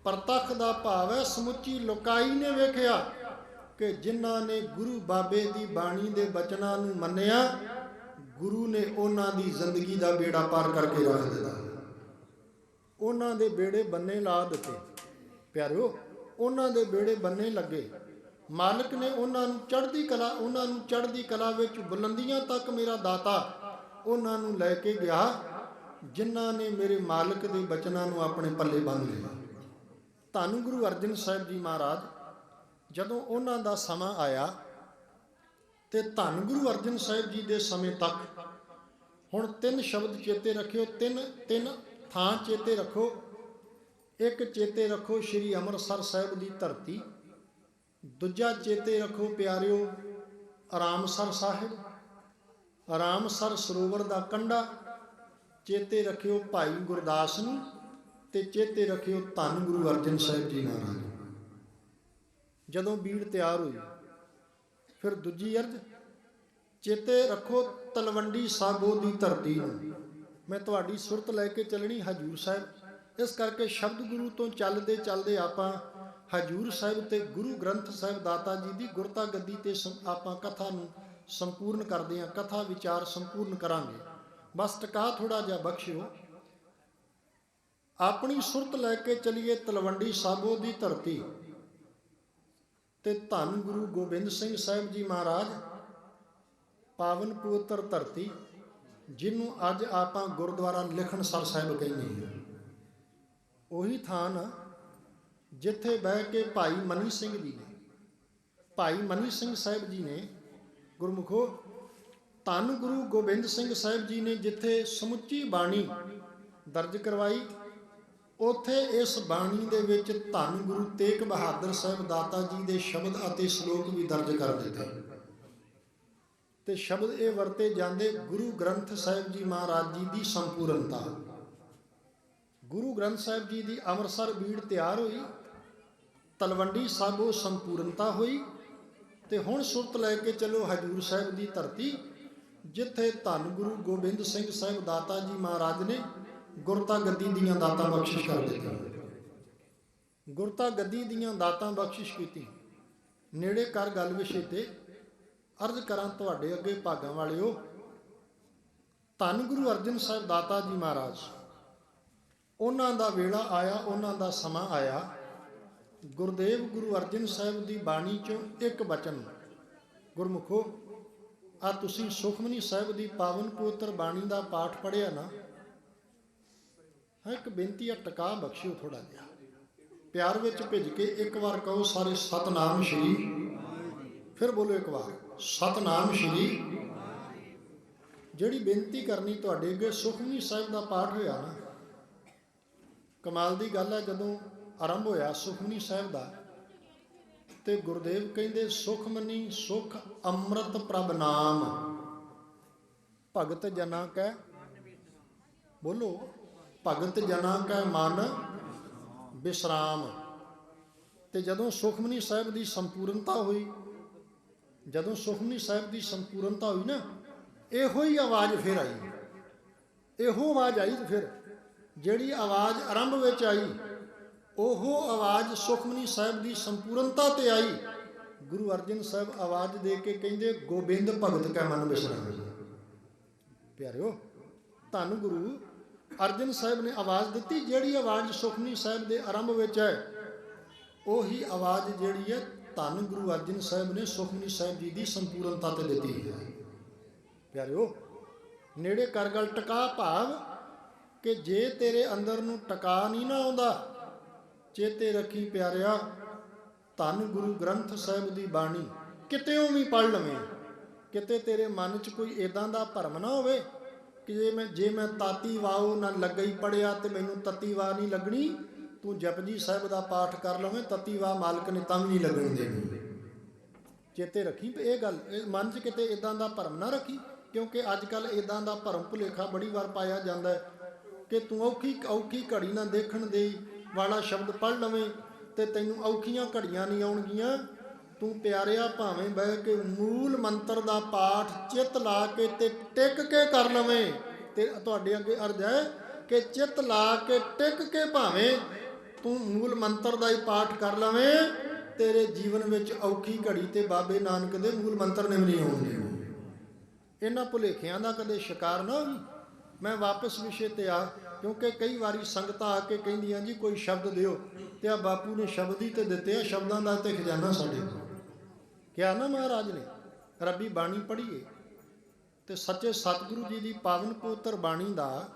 ਪ੍ਰਤੱਖ ਦਾ ਭਾਵ ਹੈ ਸਮੁੱਚੀ ਲੋਕਾਈ ਨੇ ਵੇਖਿਆ ਕਿ ਜਿਨ੍ਹਾਂ ਨੇ ਗੁਰੂ ਬਾਬੇ ਦੀ ਬਾਣੀ ਦੇ ਬਚਨਾਂ ਨੂੰ ਮੰਨਿਆ, ਗੁਰੂ ਨੇ ਉਹਨਾਂ ਦੀ ਜ਼ਿੰਦਗੀ ਦਾ ਬੇੜਾ ਪਾਰ ਕਰਕੇ ਰੱਖ ਦਿੱਤਾ, ਉਹਨਾਂ ਦੇ ਬੇੜੇ ਬੰਨੇ ਲਾ ਦਿੱਤੇ। ਪਿਆਰਿਓ, ਉਹਨਾਂ ਦੇ ਬੇੜੇ ਬੰਨੇ ਲੱਗੇ। ਮਾਲਕ ਨੇ ਉਹਨਾਂ ਨੂੰ ਚੜ੍ਹਦੀ ਕਲਾ ਵਿੱਚ ਬੁਲੰਦੀਆਂ ਤੱਕ ਮੇਰਾ ਦਾਤਾ ਉਹਨਾਂ ਨੂੰ ਲੈ ਕੇ ਗਿਆ, ਜਿਨ੍ਹਾਂ ਨੇ ਮੇਰੇ ਮਾਲਕ ਦੇ ਬਚਨਾਂ ਨੂੰ ਆਪਣੇ ਪੱਲੇ ਬੰਨ੍ਹ ਲਿਆ। ਧੰਨ ਗੁਰੂ ਅਰਜਨ ਸਾਹਿਬ ਜੀ ਮਹਾਰਾਜ, ਜਦੋਂ ਉਹਨਾਂ ਦਾ ਸਮਾਂ ਆਇਆ ਤੇ ਧੰਨ ਗੁਰੂ ਅਰਜਨ ਸਾਹਿਬ ਜੀ ਦੇ ਸਮੇਂ ਤੱਕ ਹੁਣ 3 ਸ਼ਬਦ ਚੇਤੇ ਰੱਖਿਓ, ਤਿੰਨ ਥਾਂ ਚੇਤੇ ਰੱਖੋ। ਇੱਕ ਚੇਤੇ ਰੱਖੋ ਸ਼੍ਰੀ ਅੰਮ੍ਰਿਤਸਰ ਸਾਹਿਬ ਦੀ ਧਰਤੀ, ਦੂਜਾ ਚੇਤੇ ਰੱਖੋ ਪਿਆਰਿਓ ਰਾਮਸਰ ਸਾਹਿਬ, ਰਾਮਸਰ ਸਰੋਵਰ ਦਾ ਕੰਢਾ ਚੇਤੇ ਰੱਖਿਓ ਭਾਈ ਗੁਰਦਾਸ ਨੂੰ, ਤੇ ਚੇਤੇ ਰੱਖਿਓ ਧੰਨ ਗੁਰੂ ਅਰਜਨ ਸਾਹਿਬ ਜੀ ਮਹਾਰਾਜ। ਜਦੋਂ ਬੀੜ ਤਿਆਰ ਹੋਈ, ਫਿਰ ਦੂਜੀ ਅਰਜ਼ ਚੇਤੇ ਰੱਖੋ ਤਲਵੰਡੀ ਸਾਬੋ ਦੀ ਧਰਤੀ ਨੂੰ। ਮੈਂ ਤੁਹਾਡੀ ਸੁਰਤ ਲੈ ਕੇ ਚੱਲਣੀ ਹਜੂਰ ਸਾਹਿਬ, ਇਸ ਕਰਕੇ ਸ਼ਬਦ ਗੁਰੂ ਤੋਂ ਚੱਲਦੇ ਚੱਲਦੇ ਆਪਾਂ ਹਜੂਰ ਸਾਹਿਬ ਤੇ ਗੁਰੂ ਗ੍ਰੰਥ ਸਾਹਿਬ ਦਾਤਾ ਜੀ ਦੀ ਗੁਰਤਾ ਗੱਦੀ ਤੇ ਆਪਾਂ ਕਥਾ ਨੂੰ ਸੰਪੂਰਨ ਕਰਦੇ ਹਾਂ, ਕਥਾ ਵਿਚਾਰ ਸੰਪੂਰਨ ਕਰਾਂਗੇ। ਬਸ ਟਿਕਾ ਥੋੜਾ ਜਿਹਾ ਬਖਸ਼ਿਓ। ਆਪਣੀ ਸੁਰਤ ਲੈ ਕੇ ਚੱਲੀਏ ਤਲਵੰਡੀ ਸਾਬੋ ਦੀ ਧਰਤੀ ਤੇ ਧੰਨ ਗੁਰੂ ਗੋਬਿੰਦ ਸਿੰਘ ਸਾਹਿਬ ਜੀ ਮਹਾਰਾਜ, ਪਾਵਨ ਪਵਿੱਤਰ ਧਰਤੀ, ਜਿਹਨੂੰ ਅੱਜ ਆਪਾਂ ਗੁਰਦੁਆਰਾ ਲਿਖਣਸਰ ਸਾਹਿਬ ਕਹਿੰਦੇ ਹਾਂ। ਉਹੀ ਥਾਂ ਨਾ ਜਿੱਥੇ ਬਹਿ ਕੇ ਭਾਈ ਮਨੀ ਸਿੰਘ ਸਾਹਿਬ ਜੀ ਨੇ ਗੁਰਮੁਖੋ, ਧੰਨ ਗੁਰੂ ਗੋਬਿੰਦ ਸਿੰਘ ਸਾਹਿਬ ਜੀ ਨੇ ਜਿੱਥੇ ਸਮੁੱਚੀ ਬਾਣੀ ਦਰਜ ਕਰਵਾਈ, ਉੱਥੇ ਇਸ ਬਾਣੀ ਦੇ ਵਿੱਚ ਧੰਨ ਗੁਰੂ ਤੇਗ ਬਹਾਦਰ ਸਾਹਿਬ ਦਾਤਾ ਜੀ ਦੇ ਸ਼ਬਦ ਅਤੇ ਸ਼ਲੋਕ ਵੀ ਦਰਜ ਕਰ ਦਿੱਤੇ। ਤੇ ਸ਼ਬਦ ਇਹ ਵਰਤੇ ਜਾਂਦੇ ਗੁਰੂ ਗ੍ਰੰਥ ਸਾਹਿਬ ਜੀ ਮਹਾਰਾਜ ਜੀ ਦੀ ਸੰਪੂਰਨਤਾ। ਗੁਰੂ ਗ੍ਰੰਥ ਸਾਹਿਬ ਜੀ ਦੀ ਅੰਮ੍ਰਿਤਸਰ ਬੀੜ ਤਿਆਰ ਹੋਈ, ਤਲਵੰਡੀ ਸਾਬੋ ਸੰਪੂਰਨਤਾ ਹੋਈ, ਤੇ ਹੁਣ ਸੁਰਤ ਲੈ ਕੇ ਚਲੋ ਹਜੂਰ ਸਾਹਿਬ ਦੀ ਧਰਤੀ, ਜਿੱਥੇ ਧੰਨ ਗੁਰੂ ਗੋਬਿੰਦ ਸਿੰਘ ਸਾਹਿਬ ਦਾਤਾ ਜੀ ਮਹਾਰਾਜ ਨੇ ਗੁਰਤਾ ਗੱਦੀ ਦੀਆਂ ਦਾਤਾਂ ਬਖਸ਼ਿਸ਼ ਕਰ ਦਿੱਤੀਆਂ। ਗੁਰਤਾ ਗੱਦੀ ਦੀਆਂ ਦਾਤਾਂ ਬਖਸ਼ਿਸ਼ ਕੀਤੀ। ਨੇੜੇ ਕਰ ਗੱਲ ਵਿਸ਼ੇ ਤੇ ਅਰਜ਼ ਕਰਾਂ ਤੁਹਾਡੇ ਅੱਗੇ ਭਾਗਾਂ ਵਾਲਿਓ, ਧੰਨ ਗੁਰੂ ਅਰਜਨ ਸਾਹਿਬ ਦਾਤਾ ਜੀ ਮਹਾਰਾਜ, ਉਹਨਾਂ ਦਾ ਵੇਲਾ ਆਇਆ, ਉਹਨਾਂ ਦਾ ਸਮਾਂ ਆਇਆ। ਗੁਰਦੇਵ ਗੁਰੂ ਅਰਜਨ ਸਾਹਿਬ ਦੀ ਬਾਣੀ ਚੋਂ ਇੱਕ ਬਚਨ ਗੁਰਮੁਖੋ, ਆ ਤੁਸੀਂ ਸੁਖਮਨੀ ਸਾਹਿਬ ਦੀ ਪਾਵਨ ਪਵਿੱਤਰ ਬਾਣੀ ਦਾ ਪਾਠ ਪੜ੍ਹਿਆ ਨਾ, ਇੱਕ ਬੇਨਤੀ ਆ, ਟਿਕਾ ਬਖਸ਼ਿਓ ਥੋੜਾ ਜਿਹਾ, ਪਿਆਰ ਵਿੱਚ ਭਿੱਜ ਕੇ ਇੱਕ ਵਾਰ ਕਹੋ ਸਾਰੇ ਸਤਨਾਮ ਸ਼੍ਰੀ, ਫਿਰ ਬੋਲੋ ਇੱਕ ਵਾਰ ਸਤਨਾਮ ਸ਼੍ਰੀ। ਜਿਹੜੀ ਬੇਨਤੀ ਕਰਨੀ ਤੁਹਾਡੇ ਅੱਗੇ, ਸੁਖਮਨੀ ਸਾਹਿਬ ਦਾ ਪਾਠ ਹੋਇਆ ਨਾ, ਕਮਾਲ ਦੀ ਗੱਲ ਹੈ। ਜਦੋਂ ਆਰੰਭ ਹੋਇਆ ਸੁਖਮਨੀ ਸਾਹਿਬ ਦਾ, ਤੇ ਗੁਰਦੇਵ ਕਹਿੰਦੇ ਸੁਖਮਨੀ ਸੁਖ ਅੰਮ੍ਰਿਤ ਪ੍ਰਭ ਨਾਮ, ਭਗਤ ਜਨਾ ਕੈ, ਬੋਲੋ ਭਗਤ ਜਨਾ ਕੈ ਮਨ ਵਿਸਰਾਮ। ਤੇ ਜਦੋਂ ਸੁਖਮਨੀ ਸਾਹਿਬ ਦੀ ਸੰਪੂਰਨਤਾ ਹੋਈ, ਜਦੋਂ ਸੁਖਮਨੀ ਸਾਹਿਬ ਦੀ ਸੰਪੂਰਨਤਾ ਹੋਈ ਨਾ, ਇਹੋ ਹੀ ਆਵਾਜ਼ ਫਿਰ ਆਈ, ਇਹੋ ਆਵਾਜ਼ ਆਈ। ਫਿਰ ਜਿਹੜੀ ਆਵਾਜ਼ ਆਰੰਭ ਵਿੱਚ ਆਈ, ਉਹ ਆਵਾਜ਼ ਸੁਖਮਨੀ ਸਾਹਿਬ ਦੀ ਸੰਪੂਰਨਤਾ ਤੇ ਆਈ। ਗੁਰੂ ਅਰਜਨ ਸਾਹਿਬ ਆਵਾਜ਼ ਦੇ ਕੇ ਕਹਿੰਦੇ ਗੋਬਿੰਦ ਭਗਤ ਕੈ ਮਨ ਵਿਸਰਾਮ। ਪਿਆਰਿਓ, ਧੰਨ ਗੁਰੂ ਅਰਜਨ ਸਾਹਿਬ ਨੇ ਆਵਾਜ਼ ਦਿੱਤੀ, ਜਿਹੜੀ ਆਵਾਜ਼ ਸੁਖਮਨੀ ਸਾਹਿਬ ਦੇ ਆਰੰਭ ਵਿੱਚ ਹੈ, ਉਹੀ ਆਵਾਜ਼ ਜਿਹੜੀ ਹੈ ਧੰਨ ਗੁਰੂ ਅਰਜਨ ਸਾਹਿਬ ਨੇ ਸੁਖਮਨੀ ਸਾਹਿਬ ਜੀ ਦੀ ਸੰਪੂਰਨਤਾ ਤੇ ਦਿੱਤੀ ਹੈ। ਪਿਆਰਿਓ, ਨੇੜੇ ਕਰ ਗੱਲ ਟਿਕਾ, ਭਾਵ ਕਿ ਜੇ ਤੇਰੇ ਅੰਦਰ ਨੂੰ ਟਿਕਾ ਨਹੀਂ ਨਾ ਆਉਂਦਾ, ਚੇਤੇ ਰੱਖੀ ਪਿਆਰਿਆ, ਧੰਨ ਗੁਰੂ ਗ੍ਰੰਥ ਸਾਹਿਬ ਦੀ ਬਾਣੀ ਕਿਤੇੋਂ ਵੀ ਪੜ੍ਹ ਲਵੇਂ, ਕਿਤੇ ਤੇਰੇ ਮਨ 'ਚ ਕੋਈ ਇੱਦਾਂ ਦਾ ਭਰਮ ਨਾ ਹੋਵੇ ਕਿ ਜੇ ਮੈਂ ਤਾਤੀ ਵਾਓ ਨਾ ਲੱਗਈ ਪੜ੍ਹਿਆ ਤੇ ਮੈਨੂੰ ਤਤੀ ਵਾਹ ਨਹੀਂ ਲੱਗਣੀ। ਤੂੰ ਜਪਜੀ ਸਾਹਿਬ ਦਾ ਪਾਠ ਕਰ ਲਵੇਂ, ਤਤੀ ਵਾਹ ਮਾਲਕ ਨੇ ਤਾਂ ਵੀ ਨਹੀਂ ਲੱਗਣ ਦੇਣੀ। ਚੇਤੇ ਰੱਖੀ ਇਹ ਗੱਲ, ਇਹ ਮਨ 'ਚ ਕਿਤੇ ਇੱਦਾਂ ਦਾ ਭਰਮ ਨਾ ਰੱਖੀ, ਕਿਉਂਕਿ ਅੱਜ ਕੱਲ੍ਹ ਇੱਦਾਂ ਦਾ ਭਰਮ ਭੁਲੇਖਾ ਬੜੀ ਵਾਰ ਪਾਇਆ ਜਾਂਦਾ ਹੈ ਕਿ ਤੂੰ ਔਖੀ ਘੜੀ ਨਾ ਦੇਖਣ ਦੇ ਵਾਲਾ ਸ਼ਬਦ ਪੜ੍ਹ ਲਵੇਂ ਤੇ ਤੈਨੂੰ ਔਖੀਆਂ ਘੜੀਆਂ ਨਹੀਂ ਆਉਣਗੀਆਂ। ਤੂੰ ਪਿਆਰਿਆ ਭਾਵੇਂ ਬਹਿ ਕੇ ਮੂਲ ਮੰਤਰ ਦਾ ਪਾਠ ਚਿੱਤ ਲਾ ਕੇ ਤੇ ਟਿਕ ਕੇ ਕਰ ਲਵੇਂ, ਤੇ ਤੁਹਾਡੇ ਅੱਗੇ ਅਰਜ਼ ਹੈ ਕਿ ਚਿੱਤ ਲਾ ਕੇ ਟਿਕ ਕੇ ਭਾਵੇਂ ਤੂੰ ਮੂਲ ਮੰਤਰ ਦਾ ਹੀ ਪਾਠ ਕਰ ਲਵੇਂ, ਤੇਰੇ ਜੀਵਨ ਵਿੱਚ ਔਖੀ ਘੜੀ ਤੇ ਬਾਬੇ ਨਾਨਕ ਦੇ ਮੂਲ ਮੰਤਰ ਨੇ ਵੀ ਨਹੀਂ ਆਉਣਗੇ। ਇਹਨਾਂ ਭੁਲੇਖਿਆਂ ਦਾ ਕਦੇ ਸ਼ਿਕਾਰ ਨਾ ਹੋਈ। ਮੈਂ ਵਾਪਸ ਵਿਸ਼ੇ ਤੇ ਆ, ਕਿਉਂਕਿ ਕਈ ਵਾਰੀ ਸੰਗਤਾਂ ਆ ਕੇ ਕਹਿੰਦੀਆਂ ਜੀ ਕੋਈ ਸ਼ਬਦ ਦਿਓ, ਤੇ ਆ ਬਾਪੂ ਨੇ ਸ਼ਬਦ ਹੀ ਤੇ ਦਿੱਤੇ ਆ, ਸ਼ਬਦਾਂ ਦਾ ਤੇ ਖਜ਼ਾਨਾ ਸਾਡੇ ਕੋਲ। ਕਿਹਾ ਨਾ ਮਹਾਰਾਜ ਨੇ ਰੱਬੀ ਬਾਣੀ ਪੜ੍ਹੀਏ, ਤੇ ਸੱਚੇ ਸਤਿਗੁਰੂ ਜੀ ਦੀ ਪਾਵਨ ਪਵਿੱਤਰ ਬਾਣੀ ਦਾ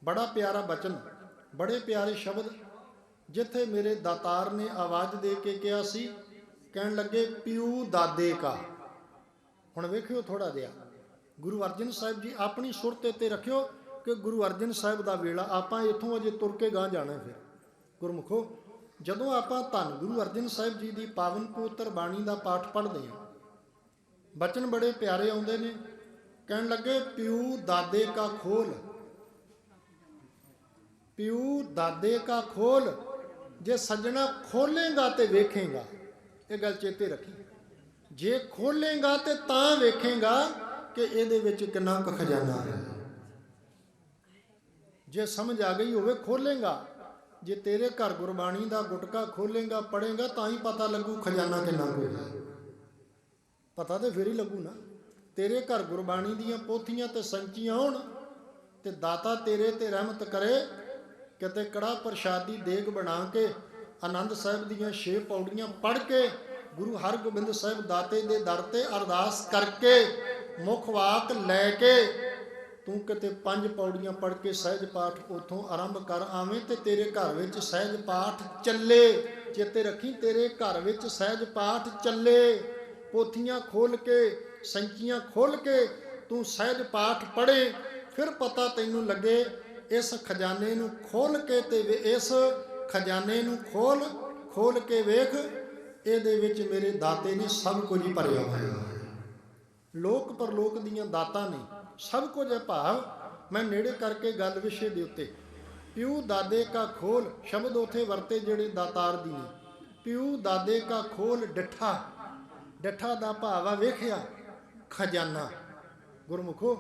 ਬੜਾ ਪਿਆਰਾ ਬਚਨ, ਬੜੇ ਪਿਆਰੇ ਸ਼ਬਦ, ਜਿੱਥੇ ਮੇਰੇ ਦਾਤਾਰ ਨੇ ਆਵਾਜ਼ ਦੇ ਕੇ ਕਿਹਾ ਸੀ, ਕਹਿਣ ਲੱਗੇ ਪਿਓ ਦਾਦੇ ਕਾ। ਹੁਣ ਵੇਖਿਓ ਥੋੜਾ ਜਿਹਾ ਗੁਰੂ ਅਰਜਨ ਸਾਹਿਬ ਜੀ ਆਪਣੀ ਸੁਰਤ ਤੇ ਰੱਖਿਓ ਕਿ ਗੁਰੂ ਅਰਜਨ ਸਾਹਿਬ ਦਾ ਵੇਲਾ, ਆਪਾਂ ਇੱਥੋਂ ਅਜੇ ਤੁਰ ਕੇ ਗਾਂ ਜਾਣਾ। ਫਿਰ ਗੁਰਮੁਖੋ, ਜਦੋਂ ਆਪਾਂ ਧੰਨ ਗੁਰੂ ਅਰਜਨ ਸਾਹਿਬ ਜੀ ਦੀ ਪਾਵਨ ਪਵਿੱਤਰ ਬਾਣੀ ਦਾ ਪਾਠ ਪੜ੍ਹਦੇ ਹਾਂ, ਬਚਨ ਬੜੇ ਪਿਆਰੇ ਆਉਂਦੇ ਨੇ। ਕਹਿਣ ਲੱਗੇ ਪਿਓ ਦਾਦੇ ਕਾ ਖੋਲ, ਪਿਓ ਦਾਦੇ ਕਾ ਖੋਲ, ਜੇ ਸੱਜਣਾ ਖੋਲੇਗਾ ਤੇ ਵੇਖੇਗਾ। ਇਹ ਗੱਲ ਚੇਤੇ ਰੱਖੀ, ਜੇ ਖੋਲੇਗਾ ਤੇ ਤਾਂ ਵੇਖੇਗਾ ਕਿ ਇਹਦੇ ਵਿੱਚ ਕਿੰਨਾ ਕੁ ਖਜ਼ਾਨਾ ਹੈ। ਜੇ ਸਮਝ ਆ ਗਈ ਹੋਵੇ ਖੋਲੇਗਾ, ਜੇ ਤੇਰੇ ਘਰ ਗੁਰਬਾਣੀ ਦਾ ਗੁਟਕਾ ਖੋਲੇਗਾ ਪੜ੍ਹੇਗਾ ਤਾਂ ਹੀ ਪਤਾ ਲੱਗੂ ਖਜ਼ਾਨਾ ਕਿੰਨਾ ਕੁ ਹੈ। ਪਤਾ ਤੇ ਫਿਰ ਹੀ ਲੱਗੂ ਨਾ। ਤੇਰੇ ਘਰ ਗੁਰਬਾਣੀ ਦੀਆਂ ਪੋਥੀਆਂ ਤੇ ਸੰਚੀਆਂ ਹੋਣ ਤੇ ਦਾਤਾ ਤੇਰੇ ਤੇ ਰਹਿਮਤ ਕਰੇ, ਕਿਤੇ ਕੜਾ ਪ੍ਰਸ਼ਾਦੀ ਦੇਗ ਬਣਾ ਕੇ ਆਨੰਦ ਸਾਹਿਬ ਦੀਆਂ 6 ਪੌੜੀਆਂ ਪੜ੍ਹ ਕੇ ਗੁਰੂ ਹਰਗੋਬਿੰਦ ਸਾਹਿਬ ਦਾਤੇ ਦੇ ਦਰ ਤੇ ਅਰਦਾਸ ਕਰਕੇ ਮੁੱਖ ਵਾਕ ਲੈ ਕੇ ਤੂੰ ਕਿਤੇ 5 ਪੌੜੀਆਂ ਪੜ੍ਹ ਕੇ ਸਹਿਜ ਪਾਠ ਉੱਥੋਂ ਆਰੰਭ ਕਰ ਆਵੇਂ ਤੇ ਤੇਰੇ ਘਰ ਵਿੱਚ ਸਹਿਜ ਪਾਠ ਚੱਲੇ। ਚੇਤੇ ਰੱਖੀ, ਤੇਰੇ ਘਰ ਵਿੱਚ ਸਹਿਜ ਪਾਠ ਚੱਲੇ। ਪੋਥੀਆਂ ਖੋਲ ਕੇ, ਸੰਚੀਆਂ ਖੋਲ ਕੇ ਤੂੰ ਸਹਿਜ ਪਾਠ ਪੜ੍ਹੇ, ਫਿਰ ਪਤਾ ਤੈਨੂੰ ਲੱਗੇ ਇਸ ਖਜ਼ਾਨੇ ਨੂੰ ਖੋਲ ਕੇ, ਤੇ ਇਸ ਖਜ਼ਾਨੇ ਨੂੰ ਖੋਲ ਕੇ ਵੇਖ, ਇਹਦੇ ਵਿੱਚ ਮੇਰੇ ਦਾਤੇ ਨੇ ਸਭ ਕੁਝ ਹੀ ਭਰਿਆ ਹੋਇਆ ਹੈ। ਲੋਕ ਪਰਲੋਕ ਦੀਆਂ ਦਾਤਾਂ ਨੇ, ਸਭ ਕੁਝ ਹੈ। ਭਾਵ ਮੈਂ ਨੇੜੇ ਕਰਕੇ ਗੱਲ ਵਿਸ਼ੇ ਦੇ ਉੱਤੇ, ਪਿਓ ਦਾਦੇ ਕਾ ਖੋਲ ਸ਼ਬਦ ਉੱਥੇ ਵਰਤੇ ਜਿਹੜੇ ਦਾਤਾਰ ਦੀ ਨੇ। ਪਿਓ ਦਾਦੇ ਕਾ ਖੋਲ ਡਿੱਠਾ, ਡਿੱਠਾ ਦਾ ਭਾਵ ਆ ਵੇਖਿਆ ਖਜ਼ਾਨਾ। ਗੁਰਮੁਖੋ,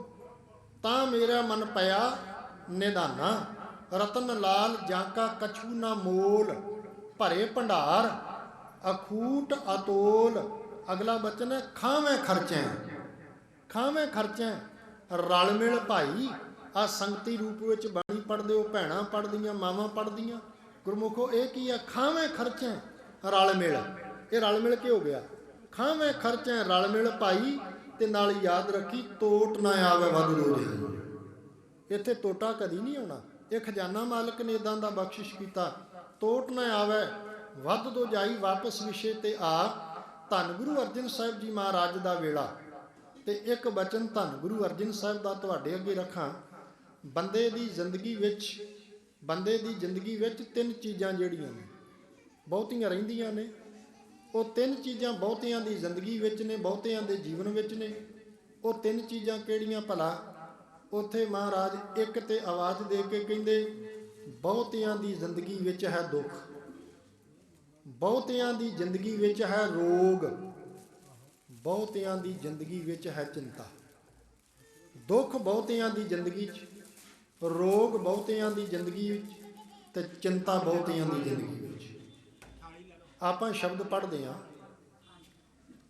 ਤਾਂ ਮੇਰਾ ਮਨ ਪਿਆ ਨਿਧਾਨਾ, ਰਤਨ ਲਾਲ ਜਾਂਕਾ ਕਛੂ ਨਾ ਮੋਲ, ਭਰੇ ਭੰਡਾਰ ਅਖੂਟ ਅਤੋਲ। ਅਗਲਾ ਬਚਨ ਹੈ ਖਾਵੇਂ ਖਰਚੈਂ, ਖਾਵੇਂ ਖਰਚੈਂ। ਰਲ ਮਿਲ ਭਾਈ, ਆ ਸੰਗਤੀ ਰੂਪ ਵਿੱਚ ਬਾਣੀ ਪੜ੍ਹਦੇ ਹੋ, ਭੈਣਾਂ ਪੜ੍ਹਦੀਆਂ, ਮਾਵਾਂ ਪੜ੍ਹਦੀਆਂ। ਗੁਰਮੁਖੋ, ਇਹ ਕੀ ਆ? ਖਾਵੇਂ ਖਰਚੈਂ ਰਲ ਮਿਲ। ਇਹ ਰਲ ਮਿਲ ਕੇ ਹੋ ਗਿਆ, ਖਾਵੇਂ ਖਰਚੈਂ ਰਲ ਮਿਲ ਭਾਈ। ਤੇ ਨਾਲ ਯਾਦ ਰੱਖੀ, ਤੋਟ ਨਾ ਆਵੇ ਵੱਧ ਰੋਜੇ। ਇੱਥੇ ਤੋਟਾ ਕਦੀ ਨਹੀਂ ਆਉਣਾ। ਇਹ ਖਜ਼ਾਨਾ ਮਾਲਕ ਨੇ ਇਦਾਂ ਦਾ ਬਖਸ਼ਿਸ਼ ਕੀਤਾ, ਤੋਟ ਨਾ ਆਵੇ ਵੱਧ ਦੋ ਜਾਈ। ਵਾਪਸ ਵਿਸ਼ੇ ਤੇ ਆ, ਧੰਨ ਗੁਰੂ ਅਰਜਨ ਸਾਹਿਬ ਜੀ ਮਹਾਰਾਜ ਦਾ ਵੇਲਾ। ਤੇ ਇੱਕ ਬਚਨ ਧੰਨ ਗੁਰੂ ਅਰਜਨ ਸਾਹਿਬ ਦਾ ਤੁਹਾਡੇ ਅੱਗੇ ਰੱਖਾਂ। ਬੰਦੇ ਦੀ ਜ਼ਿੰਦਗੀ ਵਿੱਚ 3 ਚੀਜ਼ਾਂ ਜਿਹੜੀਆਂ ਨੇ ਬਹੁਤੀਆਂ ਰਹਿੰਦੀਆਂ ਨੇ, ਉਹ 3 ਚੀਜ਼ਾਂ ਬਹੁਤਿਆਂ ਦੀ ਜ਼ਿੰਦਗੀ ਵਿੱਚ ਨੇ, ਬਹੁਤਿਆਂ ਦੇ ਜੀਵਨ ਵਿੱਚ ਨੇ। ਉਹ 3 ਚੀਜ਼ਾਂ ਕਿਹੜੀਆਂ ਭਲਾ? ਉੱਥੇ ਮਹਾਰਾਜ ਇੱਕ ਤੇ ਆਵਾਜ਼ ਦੇ ਕੇ ਕਹਿੰਦੇ, ਬਹੁਤਿਆਂ ਦੀ ਜ਼ਿੰਦਗੀ ਵਿੱਚ ਹੈ ਦੁੱਖ, ਬਹੁਤਿਆਂ ਦੀ ਜ਼ਿੰਦਗੀ ਵਿੱਚ ਹੈ ਰੋਗ, ਬਹੁਤਿਆਂ ਦੀ ਜ਼ਿੰਦਗੀ ਵਿੱਚ ਹੈ ਚਿੰਤਾ। ਦੁੱਖ ਬਹੁਤਿਆਂ ਦੀ ਜ਼ਿੰਦਗੀ 'ਚ, ਰੋਗ ਬਹੁਤਿਆਂ ਦੀ ਜ਼ਿੰਦਗੀ ਵਿੱਚ, ਤੇ ਚਿੰਤਾ ਬਹੁਤਿਆਂ ਦੀ ਜ਼ਿੰਦਗੀ ਵਿੱਚ। ਆਪਾਂ ਸ਼ਬਦ ਪੜ੍ਹਦੇ ਹਾਂ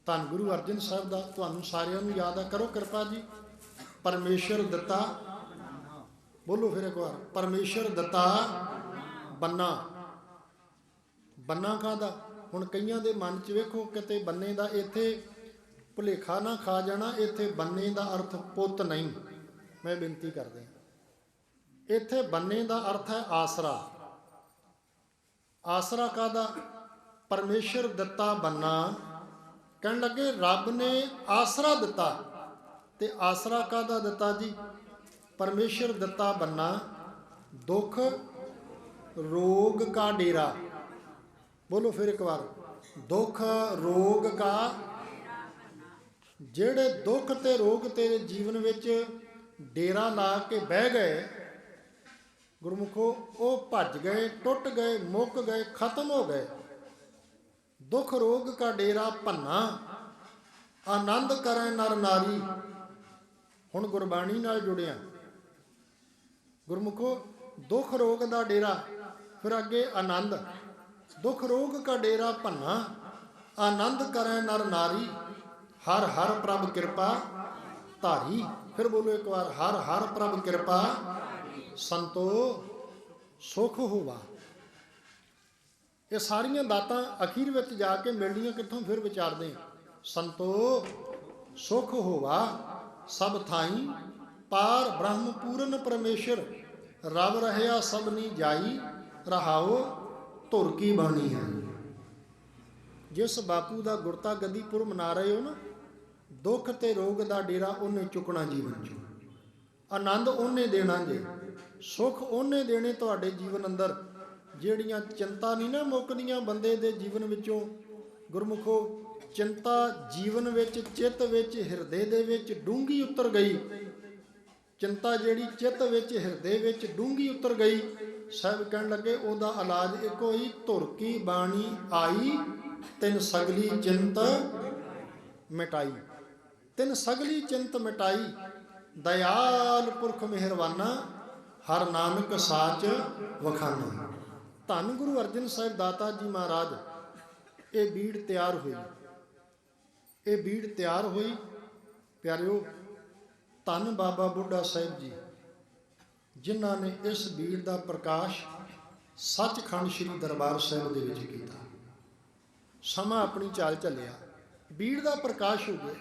ਧੰਨ ਗੁਰੂ ਅਰਜਨ ਸਾਹਿਬ ਦਾ, ਤੁਹਾਨੂੰ ਸਾਰਿਆਂ ਨੂੰ ਯਾਦ ਆ। ਕਰੋ ਕਿਰਪਾ ਜੀ। ਪਰਮੇਸ਼ਰ ਦਿੱਤਾ, ਬੋਲੋ ਫਿਰ ਇੱਕ ਵਾਰ, ਪਰਮੇਸ਼ਰ ਦਿੱਤਾ ਬੰਨਾ। ਬੰਨਾ ਕਾਹਦਾ? ਹੁਣ ਕਈਆਂ ਦੇ ਮਨ 'ਚ ਵੇਖੋ ਕਿਤੇ ਬੰਨੇ ਦਾ ਇੱਥੇ ਭੁਲੇਖਾ ਨਾ ਖਾ ਜਾਣਾ। ਇੱਥੇ ਬੰਨੇ ਦਾ ਅਰਥ ਪੁੱਤ ਨਹੀਂ, मैं बेनती करदा। इत्थे बन्ने का अर्थ है आसरा। आसरा काहदा? परमेश्वर दिता बन्ना। कहन लगे रब ने आसरा दिता। ते आसरा काहदा दिता जी? परमेश्वर दिता बन्ना। दुख रोग का डेरा। बोलो फिर एक बार, दुख रोग का। जेड़े दुख ते रोग तेरे जीवन विच डेरा ला के बह गए गुरमुखो, वो भज गए, टुट गए, मुक गए, खत्म हो गए। दुख रोग का डेरा भन्ना, आनंद करें नर नारी। हुण गुरबाणी नाल जुड़िया गुरमुखो, दुख रोग का डेरा, फिर अगे आनंद। दुख रोग का डेरा भन्ना, आनंद करें नर नारी। हर हर प्रभ कृपा धारी। फिर बोलो एक बार, हर हर प्रभ कृपा संतो सुख होवा। ये सारियां दातां अखीर विच जाके मिलनियां कित्थों? फिर विचारदे संतो सुख होवा सब थाई। पार ब्रह्म पूਰਨ परमेश्वर रब रहया सबनी जाई। रहाओ धुर की बाणी है। जिस बापू का गुरता गद्दीपुर मना रहे हो ना, दुख ते रोग का डेरा उन्हें चुकना जीवन चो। आनंद उन्हें देना जे, सुख उन्हें देने तुहाडे जीवन अंदर। ਜਿਹੜੀਆਂ चिंता नहीं ना मुकदियां बंदे दे जीवन विचों गुरमुखो। चिंता जीवन विच, चित्त विच, हिरदे दे विच डूंगी उतर गई। चिंता जिहड़ी चित्त विच, हिरदे विच डूंगी उतर गई। साहब कहण लगे ओदा इलाज इको ही, धुर की बाणी आई तिन सगली चिंत मिटाई। तिन सगली चिंत मिटाई। दयाल पुरख मेहरबाना, हर नानक साच वखाना। धन गुरु अर्जन साहिब दाता जी महाराज, ये बीड़ तैयार हुई। ये बीड़ तैयार हुई प्यारिओ, धन बाबा बुढ़ा साहिब जी जिन्हां ने इस बीड़ का प्रकाश सचखंड श्री दरबार साहिब दे विच कीता। समा अपनी चाल चलिया, बीड़ का प्रकाश हो गया।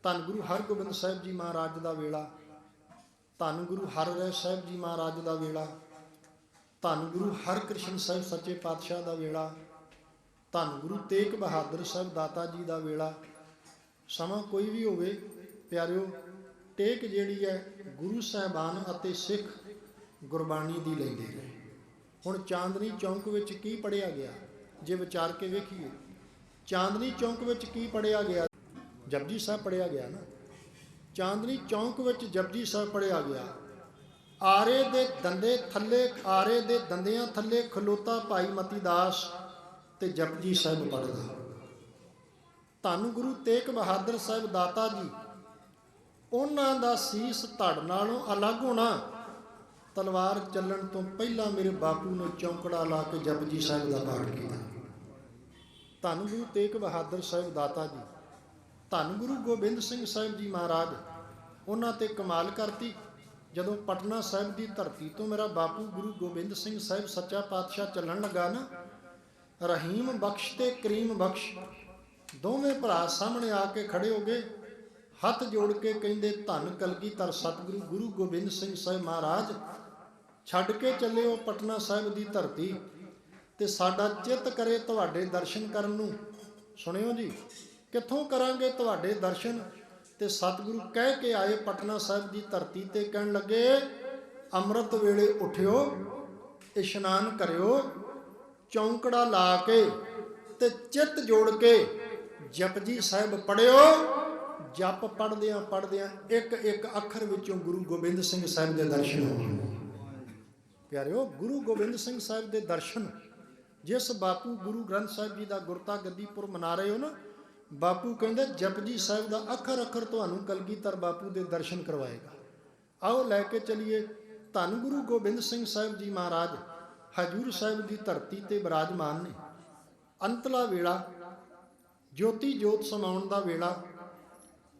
धन गुरु हरगोबिंद साहिब जी महाराज का वेला, धन गुरु हर राय साहिब जी महाराज का वेला, धन गुरु हरकृष्ण साहिब सच्चे पातशाह का वेला, धन गुरु तेग बहादुर साहिब दाता जी का वेला। समा कोई भी होवे प्यारिओ, टेक जिहड़ी है गुरु साहिबान अते सिख गुरबाणी दी लैंदे रहे। हुण चांदनी चौंक विच की पढ़िया गया? जे विचार के वेखीए, चांदनी चौंक विच की पढ़िया गया? जपजी साहब पढ़िया गया ना। चांदनी चौंक विच जपजी साहब पढ़िया गया। आरे दे दंदे थले, आरे दे दंदियां थले खलोता भाई मती दास ते जपजी साहब पढ़दा। धन गुरु तेग बहादुर साहब दाता जी, उन्हां दा सीस धड़ नालों अलग होना। तलवार चलण तो पहला मेरे बापू ने चौंकड़ा ला के जपजी साहब का पाठ किया। धन गुरु तेग बहादुर साहब दाता जी, धन गुरु गोबिंद सिंह साहिब जी महाराज, उन्हां ते कमाल करती। जदों पटना साहिब की धरती तो मेरा बापू गुरु गोबिंद सिंह साहिब सच्चा पातशाह चलन लगा ना, रहीम बख्श ते करीम बख्श दोवें भरा सामने आके खड़े हो गए। हथ जोड़ के कहते, धन कलगीधर सतगुरु गुरु गोबिंद सिंह साहिब महाराज, छड्ड के चले हो पटना साहिब की धरती, ते साडा चित्त करे तुहाडे दर्शन करन नूं। सुनियो जी, कित्थों करांगे तुहाडे दर्शन? ते सतगुरु कह के आए पटना साहिब की धरती ते, कहन लगे अमृत वेले उठियो, इशनान करियो, चौंकड़ा ला के ते चित्त जोड़ के जपजी साहिब पढ़ियो। जप पढ़दियां पढ़दियां एक एक अखर विचों गुरु गोबिंद सिंह साहिब के दर्शन हो गए। प्यारिओ, गुरु गोबिंद सिंह साहिब के दर्शन, जिस बापू गुरु ग्रंथ साहिब जी का गुरता गद्दीपुर मना रहे हो ना, बापू कहते जपजी साहिब का अखर अखर तुहानूं कलगीधर बापू के दर्शन करवाएगा। आओ लैके चलीए। धन गुरु गोबिंद सिंह साहिब जी महाराज हजूर साहिब की धरती ते विराजमान ने। अंतला वेला, ज्योति जोत समाउण का वेला,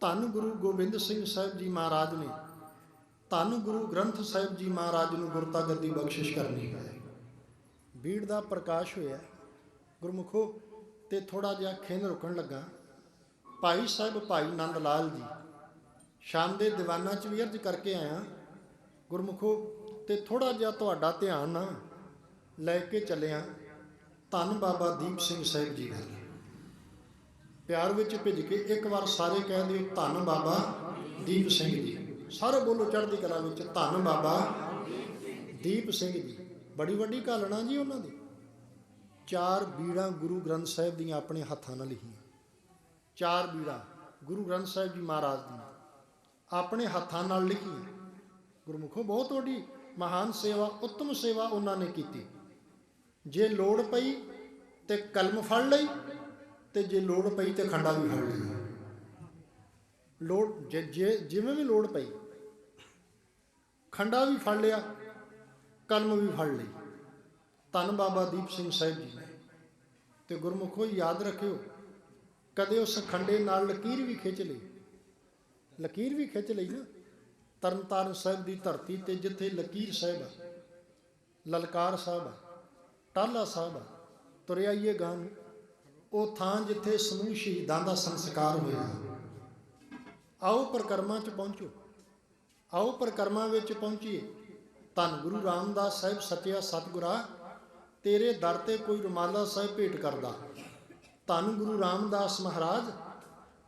धन गुरु गोबिंद सिंह साहिब जी महाराज ने धन गुरु ग्रंथ साहिब जी महाराज नूं गुरता गद्दी बख्शिश करनी है। बीड़ का प्रकाश होया गुरमुखो, ते थोड़ा जिहा खिंद रुकण लगा। भाई साहब भाई नंद लाल जी ਸ਼ਾਮ ਦੇ ਦੀਵਾਨਾਂ 'ਚ ਵੀ ਅਰਜ਼ ਕਰਕੇ ਆਇਆ ਗੁਰਮੁਖੋ, ਤੇ ਥੋੜ੍ਹਾ ਜਿਹਾ ਤੁਹਾਡਾ ਧਿਆਨ ਨਾ ਲੈ ਕੇ ਚੱਲਿਆ ਧੰਨ ਬਾਬਾ ਦੀਪ ਸਿੰਘ ਸਾਹਿਬ ਜੀ ਵੱਲ। ਪਿਆਰ ਵਿੱਚ ਭਿੱਜ ਕੇ ਇੱਕ ਵਾਰ ਸਾਰੇ ਕਹਿ ਦਿਓ ਧੰਨ ਬਾਬਾ ਦੀਪ ਸਿੰਘ ਜੀ। ਸਾਰੇ ਬੋਲੋ ਚੜ੍ਹਦੀ ਕਲਾ ਵਿੱਚ ਧੰਨ ਬਾਬਾ ਦੀਪ ਸਿੰਘ ਜੀ। ਬੜੀ ਵੱਡੀ ਘਾਲਣਾ ਜੀ ਉਹਨਾਂ ਦੀ। 4 ਬੀੜਾਂ ਗੁਰੂ ਗ੍ਰੰਥ ਸਾਹਿਬ ਦੀਆਂ ਆਪਣੇ ਹੱਥਾਂ ਨਾਲ ਲਿਖੀਆਂ। 4 ਬੀੜਾਂ ਗੁਰੂ ਗ੍ਰੰਥ ਸਾਹਿਬ ਜੀ ਮਹਾਰਾਜ ਦੀਆਂ ਆਪਣੇ ਹੱਥਾਂ ਨਾਲ ਲਿਖੀਆਂ। ਗੁਰਮੁਖੋ ਬਹੁਤ ਵੱਡੀ ਮਹਾਨ ਸੇਵਾ, ਉੱਤਮ ਸੇਵਾ ਉਹਨਾਂ ਨੇ ਕੀਤੀ। ਜੇ ਲੋੜ ਪਈ ਤੇ ਕਲਮ ਫੜ ਲਈ, ਤੇ ਜੇ ਲੋੜ ਪਈ ਤੇ ਖੰਡਾ ਵੀ ਫੜ ਲਈ। ਲੋੜ ਜਿਵੇਂ ਵੀ ਲੋੜ ਪਈ, ਖੰਡਾ ਵੀ ਫੜ ਲਿਆ, ਕਲਮ ਵੀ ਫੜ ਲਈ ਧੰਨ ਬਾਬਾ ਦੀਪ ਸਿੰਘ ਸਾਹਿਬ ਜੀ ਨੇ। ਤੇ ਗੁਰਮੁਖੋ ਯਾਦ ਰੱਖਿਓ, ਕਦੇ ਉਸ ਖੰਡੇ ਨਾਲ ਲਕੀਰ ਵੀ ਖਿੱਚ ਲਈ। ਲਕੀਰ ਵੀ ਖਿੱਚ ਲਈ ਨਾ। ਤਰਨਤਾਰਨ ਸਾਹਿਬ ਦੀ ਧਰਤੀ ਤੇ ਜਿੱਥੇ ਲਕੀਰ ਸਾਹਿਬ ਆ, ਲਲਕਾਰ ਸਾਹਿਬ ਆ, ਟਾਹਲਾ ਸਾਹਿਬ ਆ, ਤੁਰ ਆਈਏ ਗਾਂ ਨੂੰ, ਉਹ ਥਾਂ ਜਿੱਥੇ ਸਮੂਹ ਸ਼ਹੀਦਾਂ ਦਾ ਸੰਸਕਾਰ ਹੋਇਆ। ਆਓ ਪਰਿਕਰਮਾ 'ਚ ਪਹੁੰਚੋ, ਆਓ ਪਰਿਕਰਮਾ ਵਿੱਚ ਪਹੁੰਚੀਏ। ਧੰਨ ਗੁਰੂ ਰਾਮਦਾਸ ਸਾਹਿਬ ਸੱਚਿਆ ਸਤਿਗੁਰਾ, ਤੇਰੇ ਦਰ ਤੇ ਕੋਈ ਰੁਮਾਲਾ ਸਾਹਿਬ ਭੇਟ ਕਰਦਾ। ਧੰਨ ਗੁਰੂ ਰਾਮਦਾਸ ਮਹਾਰਾਜ,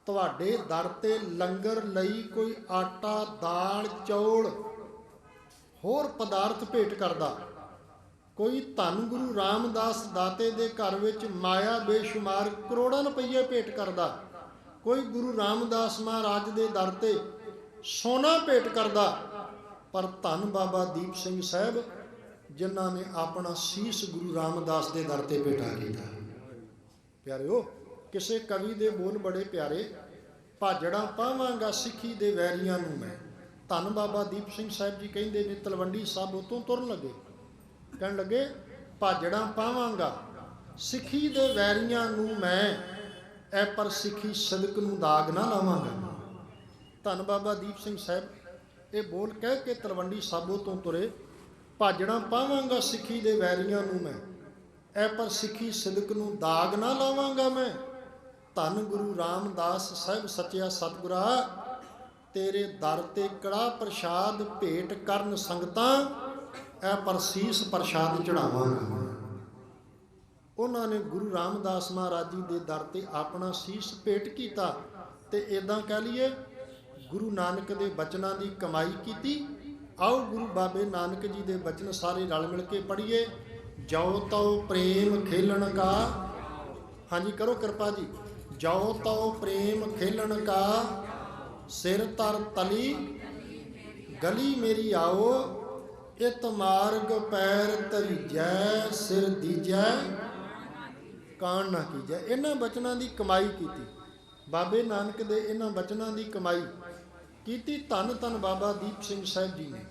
ਤੁਹਾਡੇ ਦਰ ਤੇ ਲੰਗਰ ਲਈ ਕੋਈ ਆਟਾ, ਦਾਲ, ਚੌਲ, ਹੋਰ ਪਦਾਰਥ ਭੇਟ ਕਰਦਾ। ਕੋਈ ਧੰਨ ਗੁਰੂ ਰਾਮਦਾਸ ਦਾਤੇ ਦੇ ਘਰ ਵਿੱਚ ਮਾਇਆ ਬੇਸ਼ੁਮਾਰ ਕਰੋੜਾਂ ਰੁਪਈਏ ਭੇਟ ਕਰਦਾ। ਕੋਈ ਗੁਰੂ ਰਾਮਦਾਸ ਮਹਾਰਾਜ ਦੇ ਦਰ ਤੇ ਸੋਨਾ ਭੇਟ ਕਰਦਾ। ਪਰ ਧੰਨ ਬਾਬਾ ਦੀਪ ਸਿੰਘ ਸਾਹਿਬ, ਜਿਨ੍ਹਾਂ ਨੇ ਆਪਣਾ ਸੀਸ ਗੁਰੂ ਰਾਮਦਾਸ ਦੇ ਦਰ ਤੇ ਭੇਟਾ ਕੀਤਾ। ਪਿਆਰਿਓ, ਕਿਸੇ ਕਵੀ ਦੇ ਬੋਲ ਬੜੇ ਪਿਆਰੇ, ਭਾਜੜਾਂ ਪਾਵਾਂਗਾ ਸਿੱਖੀ ਦੇ ਵੈਰੀਆਂ ਨੂੰ ਮੈਂ। ਧੰਨ ਬਾਬਾ ਦੀਪ ਸਿੰਘ ਸਾਹਿਬ ਜੀ ਕਹਿੰਦੇ ਨੇ, ਤਲਵੰਡੀ ਸਾਬੋ ਤੋਂ ਤੁਰਨ ਲੱਗੇ, ਕਹਿਣ ਲੱਗੇ ਭਾਜੜਾਂ ਪਾਵਾਂਗਾ ਸਿੱਖੀ ਦੇ ਵੈਰੀਆਂ ਨੂੰ ਮੈਂ, ਐ ਪਰ ਸਿੱਖੀ ਸਦਕ ਨੂੰ ਦਾਗ ਨਾ ਲਾਵਾਂਗਾ। ਧੰਨ ਬਾਬਾ ਦੀਪ ਸਿੰਘ ਸਾਹਿਬ ਇਹ ਬੋਲ ਕਹਿ ਕੇ ਤਲਵੰਡੀ ਸਾਬੋ ਤੋਂ ਤੁਰੇ, ਭਾਜੜਾਂ ਪਾਵਾਂਗਾ ਸਿੱਖੀ ਦੇ ਵੈਰੀਆਂ ਨੂੰ ਮੈਂ, ਐ ਪਰ ਸਿੱਖੀ ਸਦਕ ਨੂੰ ਦਾਗ ਨਾ ਲਾਵਾਂਗਾ ਮੈਂ। ਧੰਨ ਗੁਰੂ ਰਾਮਦਾਸ ਸਾਹਿਬ ਸੱਚਿਆ ਸਤਿਗੁਰਾ, ਤੇਰੇ ਦਰ ਤੇ ਕੜਾ ਪ੍ਰਸ਼ਾਦ ਭੇਟ ਕਰਨ ਸੰਗਤਾਂ, ਐ ਪਰ ਸੀਸ ਪ੍ਰਸ਼ਾਦ ਚੜਾਵਾਂਗਾ। ਉਹਨਾਂ ਨੇ ਗੁਰੂ ਰਾਮਦਾਸ ਮਹਾਰਾਜ ਜੀ ਦੇ ਦਰ ਤੇ ਆਪਣਾ ਸੀਸ ਭੇਟ ਕੀਤਾ। ਤੇ ਇਦਾਂ ਕਹਿ ਲਈਏ ਗੁਰੂ ਨਾਨਕ ਦੇ ਬਚਨਾਂ ਦੀ ਕਮਾਈ ਕੀਤੀ। ਆਓ ਗੁਰੂ ਬਾਬੇ ਨਾਨਕ ਜੀ ਦੇ ਬਚਨ ਸਾਰੇ ਰਲ ਮਿਲ ਕੇ ਪੜ੍ਹੀਏ। ਜੋ ਤਉ ਪ੍ਰੇਮ ਖੇਲਣ ਕਾ, ਹਾਂਜੀ ਕਰੋ ਕਿਰਪਾ ਜੀ। ਜੋ ਤਉ ਪ੍ਰੇਮ ਖੇਲਣ ਕਾ, ਸਿਰ ਤਰ ਤਲੀ ਗਲੀ ਮੇਰੀ ਆਓ, ਇਤ ਮਾਰਗ ਪੈਰ ਧਰੀਜੈ, ਸਿਰ ਦੀਜੈ ਕਾਣ ਨਾ ਕੀਜੈ। ਇਹਨਾਂ ਬਚਨਾਂ ਦੀ ਕਮਾਈ ਕੀਤੀ, ਬਾਬੇ ਨਾਨਕ ਦੇ ਇਹਨਾਂ ਬਚਨਾਂ ਦੀ ਕਮਾਈ ਕੀਤੀ। ਧੰਨ ਧੰਨ ਬਾਬਾ ਦੀਪ ਸਿੰਘ ਸਾਹਿਬ ਜੀ ਨੇ।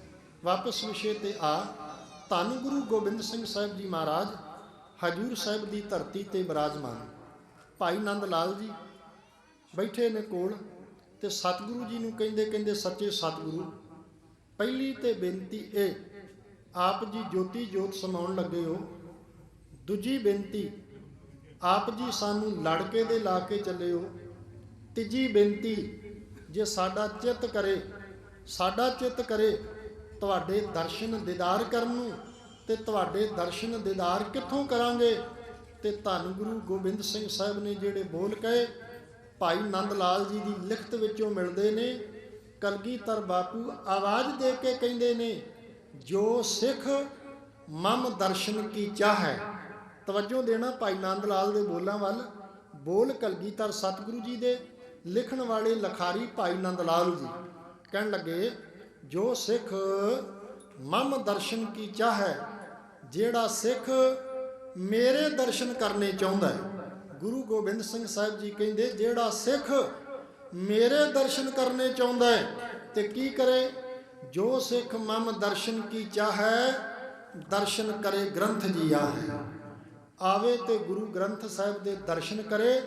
ਵਾਪਸ ਵਿਸ਼ੇ ਤੇ ਆ, ਧੰਨ ਗੁਰੂ ਗੋਬਿੰਦ ਸਿੰਘ ਸਾਹਿਬ ਜੀ ਮਹਾਰਾਜ ਹਜੂਰ ਸਾਹਿਬ ਦੀ ਧਰਤੀ ਤੇ ਬਿਰਾਜਮਾਨ। ਭਾਈ ਨੰਦ ਲਾਲ ਜੀ ਬੈਠੇ ਨੇ ਕੋਲ, ਤੇ ਸਤਿਗੁਰੂ ਜੀ ਨੂੰ ਕਹਿੰਦੇ ਸੱਚੇ ਸਤਿਗੁਰੂ, ਪਹਿਲੀ ਤੇ ਬੇਨਤੀ ਇਹ, ਆਪ ਜੀ ਜੋਤੀ ਜੋਤ ਸਮਾਉਣ ਲੱਗੇ ਹੋ। ਦੂਜੀ ਬੇਨਤੀ, ਆਪ ਜੀ ਸਾਨੂੰ ਲੜਕੇ ਦੇ ਲਾ ਕੇ ਚੱਲੇ ਹੋ। ਤੀਜੀ ਬੇਨਤੀ, ਜੇ ਸਾਡਾ ਚਿੱਤ ਕਰੇ, ਸਾਡਾ ਚਿੱਤ ਕਰੇ ਤੁਹਾਡੇ ਦਰਸ਼ਨ ਦੀਦਾਰ ਕਰਨ ਨੂੰ, ਤੇ ਤੁਹਾਡੇ ਦਰਸ਼ਨ ਦੀਦਾਰ ਕਿੱਥੋਂ ਕਰਾਂਗੇ। ਤੇ ਧੰਨ ਗੁਰੂ ਗੋਬਿੰਦ ਸਿੰਘ ਸਾਹਿਬ ਨੇ ਜਿਹੜੇ ਬੋਲ ਕਹੇ, ਭਾਈ ਨੰਦ ਲਾਲ ਜੀ ਦੀ ਲਿਖਤ ਵਿੱਚੋਂ ਮਿਲਦੇ ਨੇ। ਕਲਗੀਧਰ ਬਾਪੂ ਆਵਾਜ਼ ਦੇ ਕੇ ਕਹਿੰਦੇ ਨੇ, ਜੋ ਸਿੱਖ ਮਮ ਦਰਸ਼ਨ ਕੀ ਚਾਹੈ। ਤਵੱਜੋ ਦੇਣਾ ਭਾਈ ਨੰਦ ਲਾਲ ਦੇ ਬੋਲਾਂ ਵੱਲ। ਬੋਲ ਕਲਗੀਧਰ ਸਤਿਗੁਰੂ ਜੀ ਦੇ, ਲਿਖਣ ਵਾਲੇ ਲਖਾਰੀ ਭਾਈ ਨੰਦ ਲਾਲ ਜੀ। ਕਹਿਣ ਲੱਗੇ, ਜੋ ਸਿੱਖ ਮਮ ਦਰਸ਼ਨ ਕੀ ਚਾਹੈ, ਜਿਹੜਾ ਸਿੱਖ ਮੇਰੇ ਦਰਸ਼ਨ ਕਰਨੇ ਚਾਹੁੰਦਾ ਹੈ। ਗੁਰੂ ਗੋਬਿੰਦ ਸਿੰਘ ਸਾਹਿਬ ਜੀ ਕਹਿੰਦੇ, ਜਿਹੜਾ ਸਿੱਖ ਮੇਰੇ ਦਰਸ਼ਨ ਕਰਨੇ ਚਾਹੁੰਦਾ ਹੈ ਤੇ ਕੀ ਕਰੇ। ਜੋ ਸਿੱਖ ਮਮ ਦਰਸ਼ਨ ਕੀ ਚਾਹੈ, ਦਰਸ਼ਨ ਕਰੇ ਗ੍ਰੰਥ ਜੀ ਆਹੈ। ਆਵੇ ਤੇ ਗੁਰੂ ਗ੍ਰੰਥ ਸਾਹਿਬ ਦੇ ਦਰਸ਼ਨ ਕਰੇ।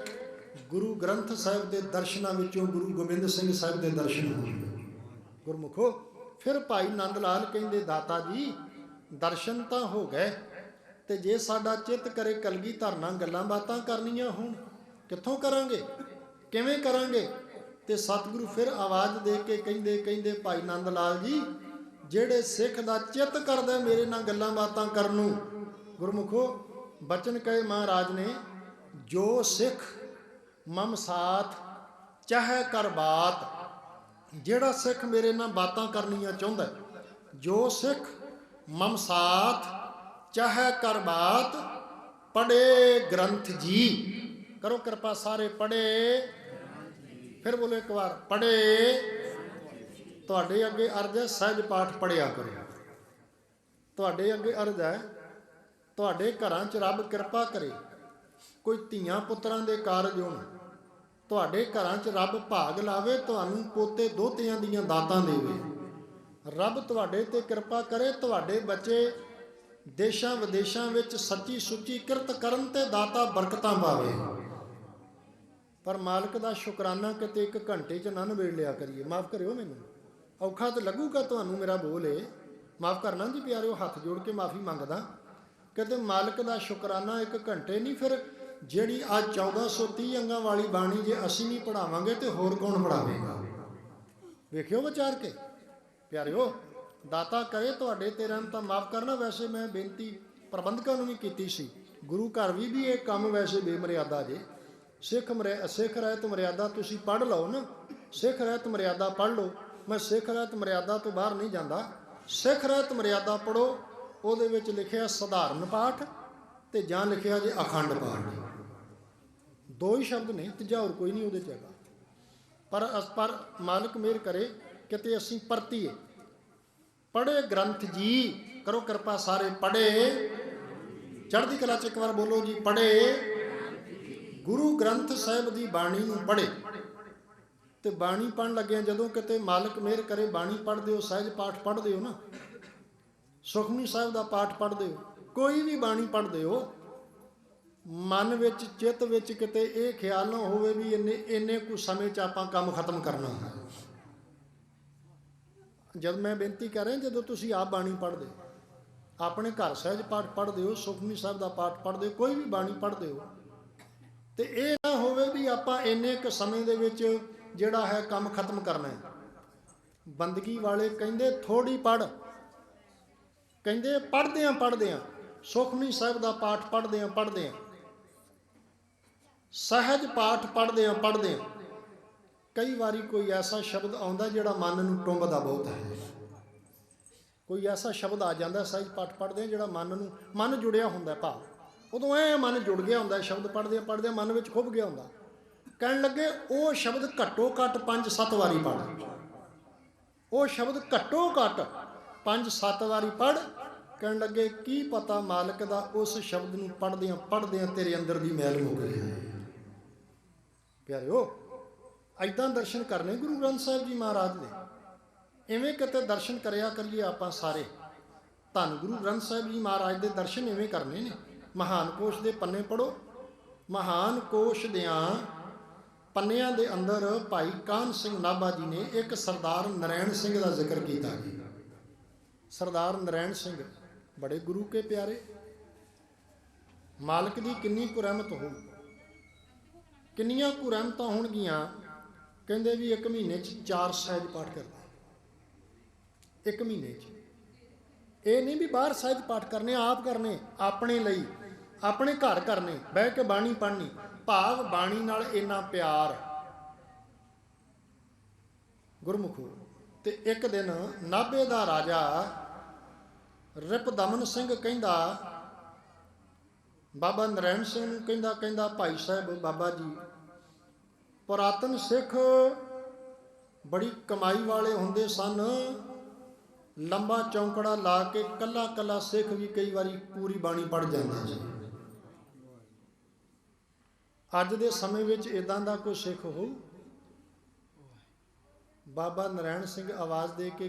ਗੁਰੂ ਗ੍ਰੰਥ ਸਾਹਿਬ ਦੇ ਦਰਸ਼ਨਾਂ ਵਿੱਚੋਂ ਗੁਰੂ ਗੋਬਿੰਦ ਸਿੰਘ ਸਾਹਿਬ ਦੇ ਦਰਸ਼ਨ ਹੋਣਗੇ। ਗੁਰਮੁਖੋ, ਫਿਰ ਭਾਈ ਨੰਦ ਲਾਲ ਕਹਿੰਦੇ, ਦਾਤਾ ਜੀ ਦਰਸ਼ਨ ਤਾਂ ਹੋ ਗਏ, ਤੇ ਜੇ ਸਾਡਾ ਚਿੱਤ ਕਰੇ ਕਲਗੀਧਰ ਨਾਲ ਗੱਲਾਂ ਬਾਤਾਂ ਕਰਨੀਆਂ ਹੋਣ, ਕਿੱਥੋਂ ਕਰਾਂਗੇ, ਕਿਵੇਂ ਕਰਾਂਗੇ। ਤੇ ਸਤਿਗੁਰੂ ਫਿਰ ਆਵਾਜ਼ ਦੇ ਕੇ ਕਹਿੰਦੇ ਭਾਈ ਨੰਦ ਲਾਲ ਜੀ, ਜਿਹੜੇ ਸਿੱਖ ਦਾ ਚਿੱਤ ਕਰਦਾ ਮੇਰੇ ਨਾਲ ਗੱਲਾਂ ਬਾਤਾਂ ਕਰਨ ਨੂੰ, ਗੁਰਮੁਖੋ ਬਚਨ ਕਹੇ ਮਹਾਰਾਜ ਨੇ, ਜੋ ਸਿੱਖ ਮਮ ਸਾਥ ਚਾਹੇ ਕਰ ਬਾਤ, ਜਿਹੜਾ ਸਿੱਖ ਮੇਰੇ ਨਾਲ ਬਾਤਾਂ ਕਰਨੀਆਂ ਚਾਹੁੰਦਾ, ਜੋ ਸਿੱਖ ਮਮ ਸਾਥ ਚਾਹੇ ਕਰ ਬਾਤ, ਪੜੇ ਗ੍ਰੰਥ ਜੀ, ਕਰੋ ਕਿਰਪਾ ਸਾਰੇ ਪੜੇ, ਫਿਰ ਬੋਲੋ ਇੱਕ ਵਾਰ ਪੜੇ। ਤੁਹਾਡੇ ਅੱਗੇ ਅਰਜ਼ ਹੈ ਸਹਿਜ ਪਾਠ ਪੜਿਆ ਕਰੋ। ਤੁਹਾਡੇ ਅੱਗੇ ਅਰਜ਼ ਹੈ, ਤੁਹਾਡੇ ਘਰਾਂ 'ਚ ਰੱਬ ਕਿਰਪਾ ਕਰੇ, ਕੋਈ ਧੀਆਂ ਪੁੱਤਰਾਂ ਦੇ ਕਾਰਜ ਹੋਣ, ਤੁਹਾਡੇ ਘਰਾਂ 'ਚ ਰੱਬ ਭਾਗ ਲਾਵੇ, ਤੁਹਾਨੂੰ ਪੋਤੇ ਦੋਹਤਿਆਂ ਦੀਆਂ ਦਾਤਾਂ ਦੇਵੇ, ਰੱਬ ਤੁਹਾਡੇ ਤੇ ਕਿਰਪਾ ਕਰੇ, ਤੁਹਾਡੇ ਬੱਚੇ ਦੇਸ਼ਾਂ ਵਿਦੇਸ਼ਾਂ ਵਿੱਚ ਸੱਚੀ ਸੁੱਚੀ ਕਿਰਤ ਕਰਨ ਤੇ ਦਾਤਾ ਬਰਕਤਾਂ ਪਾਵੇ। ਪਰ ਮਾਲਕ ਦਾ ਸ਼ੁਕਰਾਨਾ ਕਿਤੇ 1 ਘੰਟੇ 'ਚ ਨਾ ਨਿਬੇੜ ਲਿਆ ਕਰੀਏ। ਮਾਫ ਕਰਿਓ, ਮੈਨੂੰ ਔਖਾ ਤਾਂ ਲੱਗੂਗਾ ਤੁਹਾਨੂੰ ਮੇਰਾ ਬੋਲ, ਮਾਫ ਕਰਨਾ ਜੀ ਪਿਆਰਿਓ, ਹੱਥ ਜੋੜ ਕੇ ਮਾਫੀ ਮੰਗਦਾ। ਕਿਤੇ ਮਾਲਕ ਦਾ ਸ਼ੁਕਰਾਨਾ 1 ਘੰਟੇ ਨਹੀਂ, ਫਿਰ ਜਿਹੜੀ ਅੱਜ 1430 ਅੰਗਾਂ ਵਾਲੀ ਬਾਣੀ ਜੇ ਅਸੀਂ ਨਹੀਂ ਪੜ੍ਹਾਵਾਂਗੇ ਤੇ ਹੋਰ ਕੌਣ ਪੜ੍ਹਾਵੇਗਾ? ਵੇਖਿਓ ਵਿਚਾਰ ਕੇ ਪਿਆਰਿਓ, ਦਾਤਾ ਕਰੇ ਤੁਹਾਡੇ ਤੇ ਰਹਿਮਤਾਂ। ਮਾਫ ਕਰਨਾ, ਵੈਸੇ ਮੈਂ ਬੇਨਤੀ ਪ੍ਰਬੰਧਕਾਂ ਨੂੰ ਵੀ ਕੀਤੀ ਸੀ, ਗੁਰੂ ਘਰ ਵੀ ਇਹ ਕੰਮ ਵੈਸੇ ਬੇਮਰਿਆਦਾ ਜੇ। ਸਿੱਖ ਰਹਿਤ ਮਰਿਆਦਾ ਤੁਸੀਂ ਪੜ੍ਹ ਲਓ ਨਾ, ਸਿੱਖ ਰਹਿਤ ਮਰਿਆਦਾ ਪੜ੍ਹ ਲਓ। ਮੈਂ ਸਿੱਖ ਰਹਿਤ ਮਰਿਆਦਾ ਤੋਂ ਬਾਹਰ ਨਹੀਂ ਜਾਂਦਾ, ਸਿੱਖ ਰਹਿਤ ਮਰਿਆਦਾ ਪੜ੍ਹੋ, ਉਹਦੇ ਵਿੱਚ ਲਿਖਿਆ ਸਧਾਰਨ ਪਾਠ ਤੇ ਜਾਂ ਲਿਖਿਆ ਜੇ ਅਖੰਡ ਪਾਠ, 2 ਹੀ ਸ਼ਬਦ ਨੇ, ਤੀਜਾ ਹੋਰ ਕੋਈ ਨਹੀਂ ਉਹਦੇ 'ਚ ਹੈਗਾ। ਪਰ ਮਾਲਕ ਮਿਹਰ ਕਰੇ ਕਿਤੇ ਅਸੀਂ ਪਰਤੀਏ। ਪੜ੍ਹੇ ਗ੍ਰੰਥ ਜੀ, ਕਰੋ ਕਿਰਪਾ ਸਾਰੇ ਪੜ੍ਹੇ, ਚੜ੍ਹਦੀ ਕਲਾ 'ਚ ਇੱਕ ਵਾਰ ਬੋਲੋ ਜੀ ਪੜ੍ਹੇ। ਗੁਰੂ ਗ੍ਰੰਥ ਸਾਹਿਬ ਦੀ ਬਾਣੀ ਨੂੰ ਪੜ੍ਹੇ। ਤੇ ਬਾਣੀ ਪੜ੍ਹਨ ਲੱਗਿਆ ਜਦੋਂ ਕਿਤੇ ਮਾਲਕ ਮਿਹਰ ਕਰੇ ਬਾਣੀ ਪੜ੍ਹਦੇ ਹੋ, ਸਹਿਜ ਪਾਠ ਪੜ੍ਹਦੇ ਹੋ ਨਾ, ਸੁਖਮਨੀ ਸਾਹਿਬ ਦਾ ਪਾਠ ਪੜ੍ਹਦੇ ਹੋ, ਕੋਈ ਵੀ ਬਾਣੀ ਪੜ੍ਹਦੇ ਹੋ, ਮਨ ਵਿੱਚ ਚਿੱਤ ਵਿੱਚ ਕਿਤੇ ਇਹ ਖਿਆਲ ਨਾ ਹੋਵੇ ਵੀ ਇੰਨੇ ਕੁ ਸਮੇਂ 'ਚ ਆਪਾਂ ਕੰਮ ਖਤਮ ਕਰਨਾ ਹੈ। ਜਦ ਮੈਂ ਬੇਨਤੀ ਕਰ ਰਿਹਾ, ਜਦੋਂ ਤੁਸੀਂ ਆਪ ਬਾਣੀ ਪੜ੍ਹਦੇ ਹੋ, ਆਪਣੇ ਘਰ ਸਹਿਜ ਪਾਠ ਪੜ੍ਹਦੇ ਹੋ, ਸੁਖਮਨੀ ਸਾਹਿਬ ਦਾ ਪਾਠ ਪੜ੍ਹਦੇ ਹੋ, ਕੋਈ ਵੀ ਬਾਣੀ ਪੜ੍ਹਦੇ ਹੋ, ਤੇ ਇਹ ਨਾ ਹੋਵੇ ਵੀ ਆਪਾਂ ਇੰਨੇ ਕੁ ਸਮੇਂ ਦੇ ਵਿੱਚ ਜਿਹੜਾ ਹੈ ਕੰਮ ਖਤਮ ਕਰਨਾ ਹੈ। ਬੰਦਗੀ ਵਾਲੇ ਕਹਿੰਦੇ ਥੋੜੀ ਪੜ੍ਹ, ਕਹਿੰਦੇ ਪੜ੍ਹਦੇ ਆਂ ਸੁਖਮਨੀ ਸਾਹਿਬ ਦਾ ਪਾਠ ਪੜ੍ਹਦੇ ਆਂ, ਸਹਿਜ ਪਾਠ ਪੜ੍ਹਦੇ ਆਂ। ਕਈ ਵਾਰੀ ਕੋਈ ਐਸਾ ਸ਼ਬਦ ਆਉਂਦਾ ਜਿਹੜਾ ਮਨ ਨੂੰ ਟੁੰਬਦਾ ਬਹੁਤ ਹੈ। ਕੋਈ ਐਸਾ ਸ਼ਬਦ ਆ ਜਾਂਦਾ ਸਹਿਜ ਪਾਠ ਪੜ੍ਹਦੇ ਆਂ ਜਿਹੜਾ ਮਨ ਜੁੜਿਆ ਹੁੰਦਾ, ਭਾਵ ਉਦੋਂ ਮਨ ਜੁੜ ਗਿਆ ਹੁੰਦਾ, ਸ਼ਬਦ ਪੜ੍ਹਦੇ ਮਨ ਵਿੱਚ ਖੁੱਭ ਗਿਆ ਹੁੰਦਾ। ਕਹਿਣ ਲੱਗੇ ਉਹ ਸ਼ਬਦ ਘੱਟੋ ਘੱਟ 5-7 ਵਾਰੀ ਪੜ੍ਹ, ਉਹ ਸ਼ਬਦ ਘੱਟੋ ਘੱਟ 5-7 ਵਾਰੀ ਪੜ੍ਹ। ਕਹਿਣ ਲੱਗੇ ਕੀ ਪਤਾ ਮਾਲਕ ਦਾ ਉਸ ਸ਼ਬਦ ਨੂੰ ਪੜ੍ਹਦਿਆਂ ਤੇਰੇ ਅੰਦਰ ਦੀ ਮੈਲ ਮੁੱਕ ਗਈ। ਪਿਆਰਿਓ, ਐਦਾਂ ਦਰਸ਼ਨ ਕਰਨੇ ਗੁਰੂ ਗ੍ਰੰਥ ਸਾਹਿਬ ਜੀ ਮਹਾਰਾਜ ਦੇ, ਇਵੇਂ ਕਿਤੇ ਦਰਸ਼ਨ ਕਰਿਆ ਕਰੀਏ ਆਪਾਂ ਸਾਰੇ। ਧੰਨ ਗੁਰੂ ਗ੍ਰੰਥ ਸਾਹਿਬ ਜੀ ਮਹਾਰਾਜ ਦੇ ਦਰਸ਼ਨ ਇਵੇਂ ਕਰਨੇ ਨੇ। ਮਹਾਨ ਕੋਸ਼ ਦੇ ਪੰਨੇ ਪੜ੍ਹੋ, ਮਹਾਨ ਕੋਸ਼ ਦਿਆਂ ਪੰਨਿਆਂ ਦੇ ਅੰਦਰ ਭਾਈ ਕਾਹਨ ਸਿੰਘ ਨਾਭਾ ਜੀ ਨੇ ਇੱਕ ਸਰਦਾਰ ਨਰੈਣ ਸਿੰਘ ਦਾ ਜ਼ਿਕਰ ਕੀਤਾ ਜੀ। ਸਰਦਾਰ ਨਰੈਣ ਸਿੰਘ ਬੜੇ ਗੁਰੂ ਕੇ ਪਿਆਰੇ, ਮਾਲਕ ਦੀ ਕਿੰਨੀ ਕੁ ਰਹਿਮਤ ਹੋ, ਕਿੰਨੀਆਂ ਕੁ ਰਹਿਮਤਾਂ ਹੋਣਗੀਆਂ। ਕਹਿੰਦੇ ਵੀ 1 ਮਹੀਨੇ 'ਚ 4 ਸਹਿਜ ਪਾਠ ਕਰਦਾ, 1 ਮਹੀਨੇ 'ਚ। ਇਹ ਨਹੀਂ ਵੀ ਬਾਹਰ ਸਹਿਜ ਪਾਠ ਕਰਨੇ, ਆਪ ਕਰਨੇ, ਆਪਣੇ ਲਈ, ਆਪਣੇ ਘਰ ਕਰਨੇ, ਬਹਿ ਕੇ ਬਾਣੀ ਪੜ੍ਹਨੀ, ਭਾਵ ਬਾਣੀ ਨਾਲ ਇੰਨਾ ਪਿਆਰ ਗੁਰਮੁਖੋ। ਤੇ ਇੱਕ ਦਿਨ ਨਾਭੇ ਦਾ ਰਾਜਾ ਰਿਪਦਮਨ ਸਿੰਘ ਕਹਿੰਦਾ ਬਾਬਾ ਨਰੈਣ ਸਿੰਘ ਨੂੰ, ਕਹਿੰਦਾ ਭਾਈ ਸਾਹਿਬ, ਬਾਬਾ ਜੀ, ਪੁਰਾਤਨ ਸਿੱਖ ਬੜੀ ਕਮਾਈ ਵਾਲੇ ਹੁੰਦੇ ਸਨ, ਲੰਬਾ ਚੌਂਕੜਾ ਲਾ ਕੇ ਕੱਲਾ ਸਿੱਖ ਵੀ ਕਈ ਵਾਰੀ ਪੂਰੀ ਬਾਣੀ ਪੜ੍ਹ ਜਾਂਦਾ ਸੀ। ਅੱਜ ਦੇ ਸਮੇਂ ਵਿੱਚ ਇਦਾਂ ਦਾ ਕੋਈ ਸਿੱਖ ਹੋ? ਬਾਬਾ ਨਰੈਣ ਸਿੰਘ ਆਵਾਜ਼ ਦੇ ਕੇ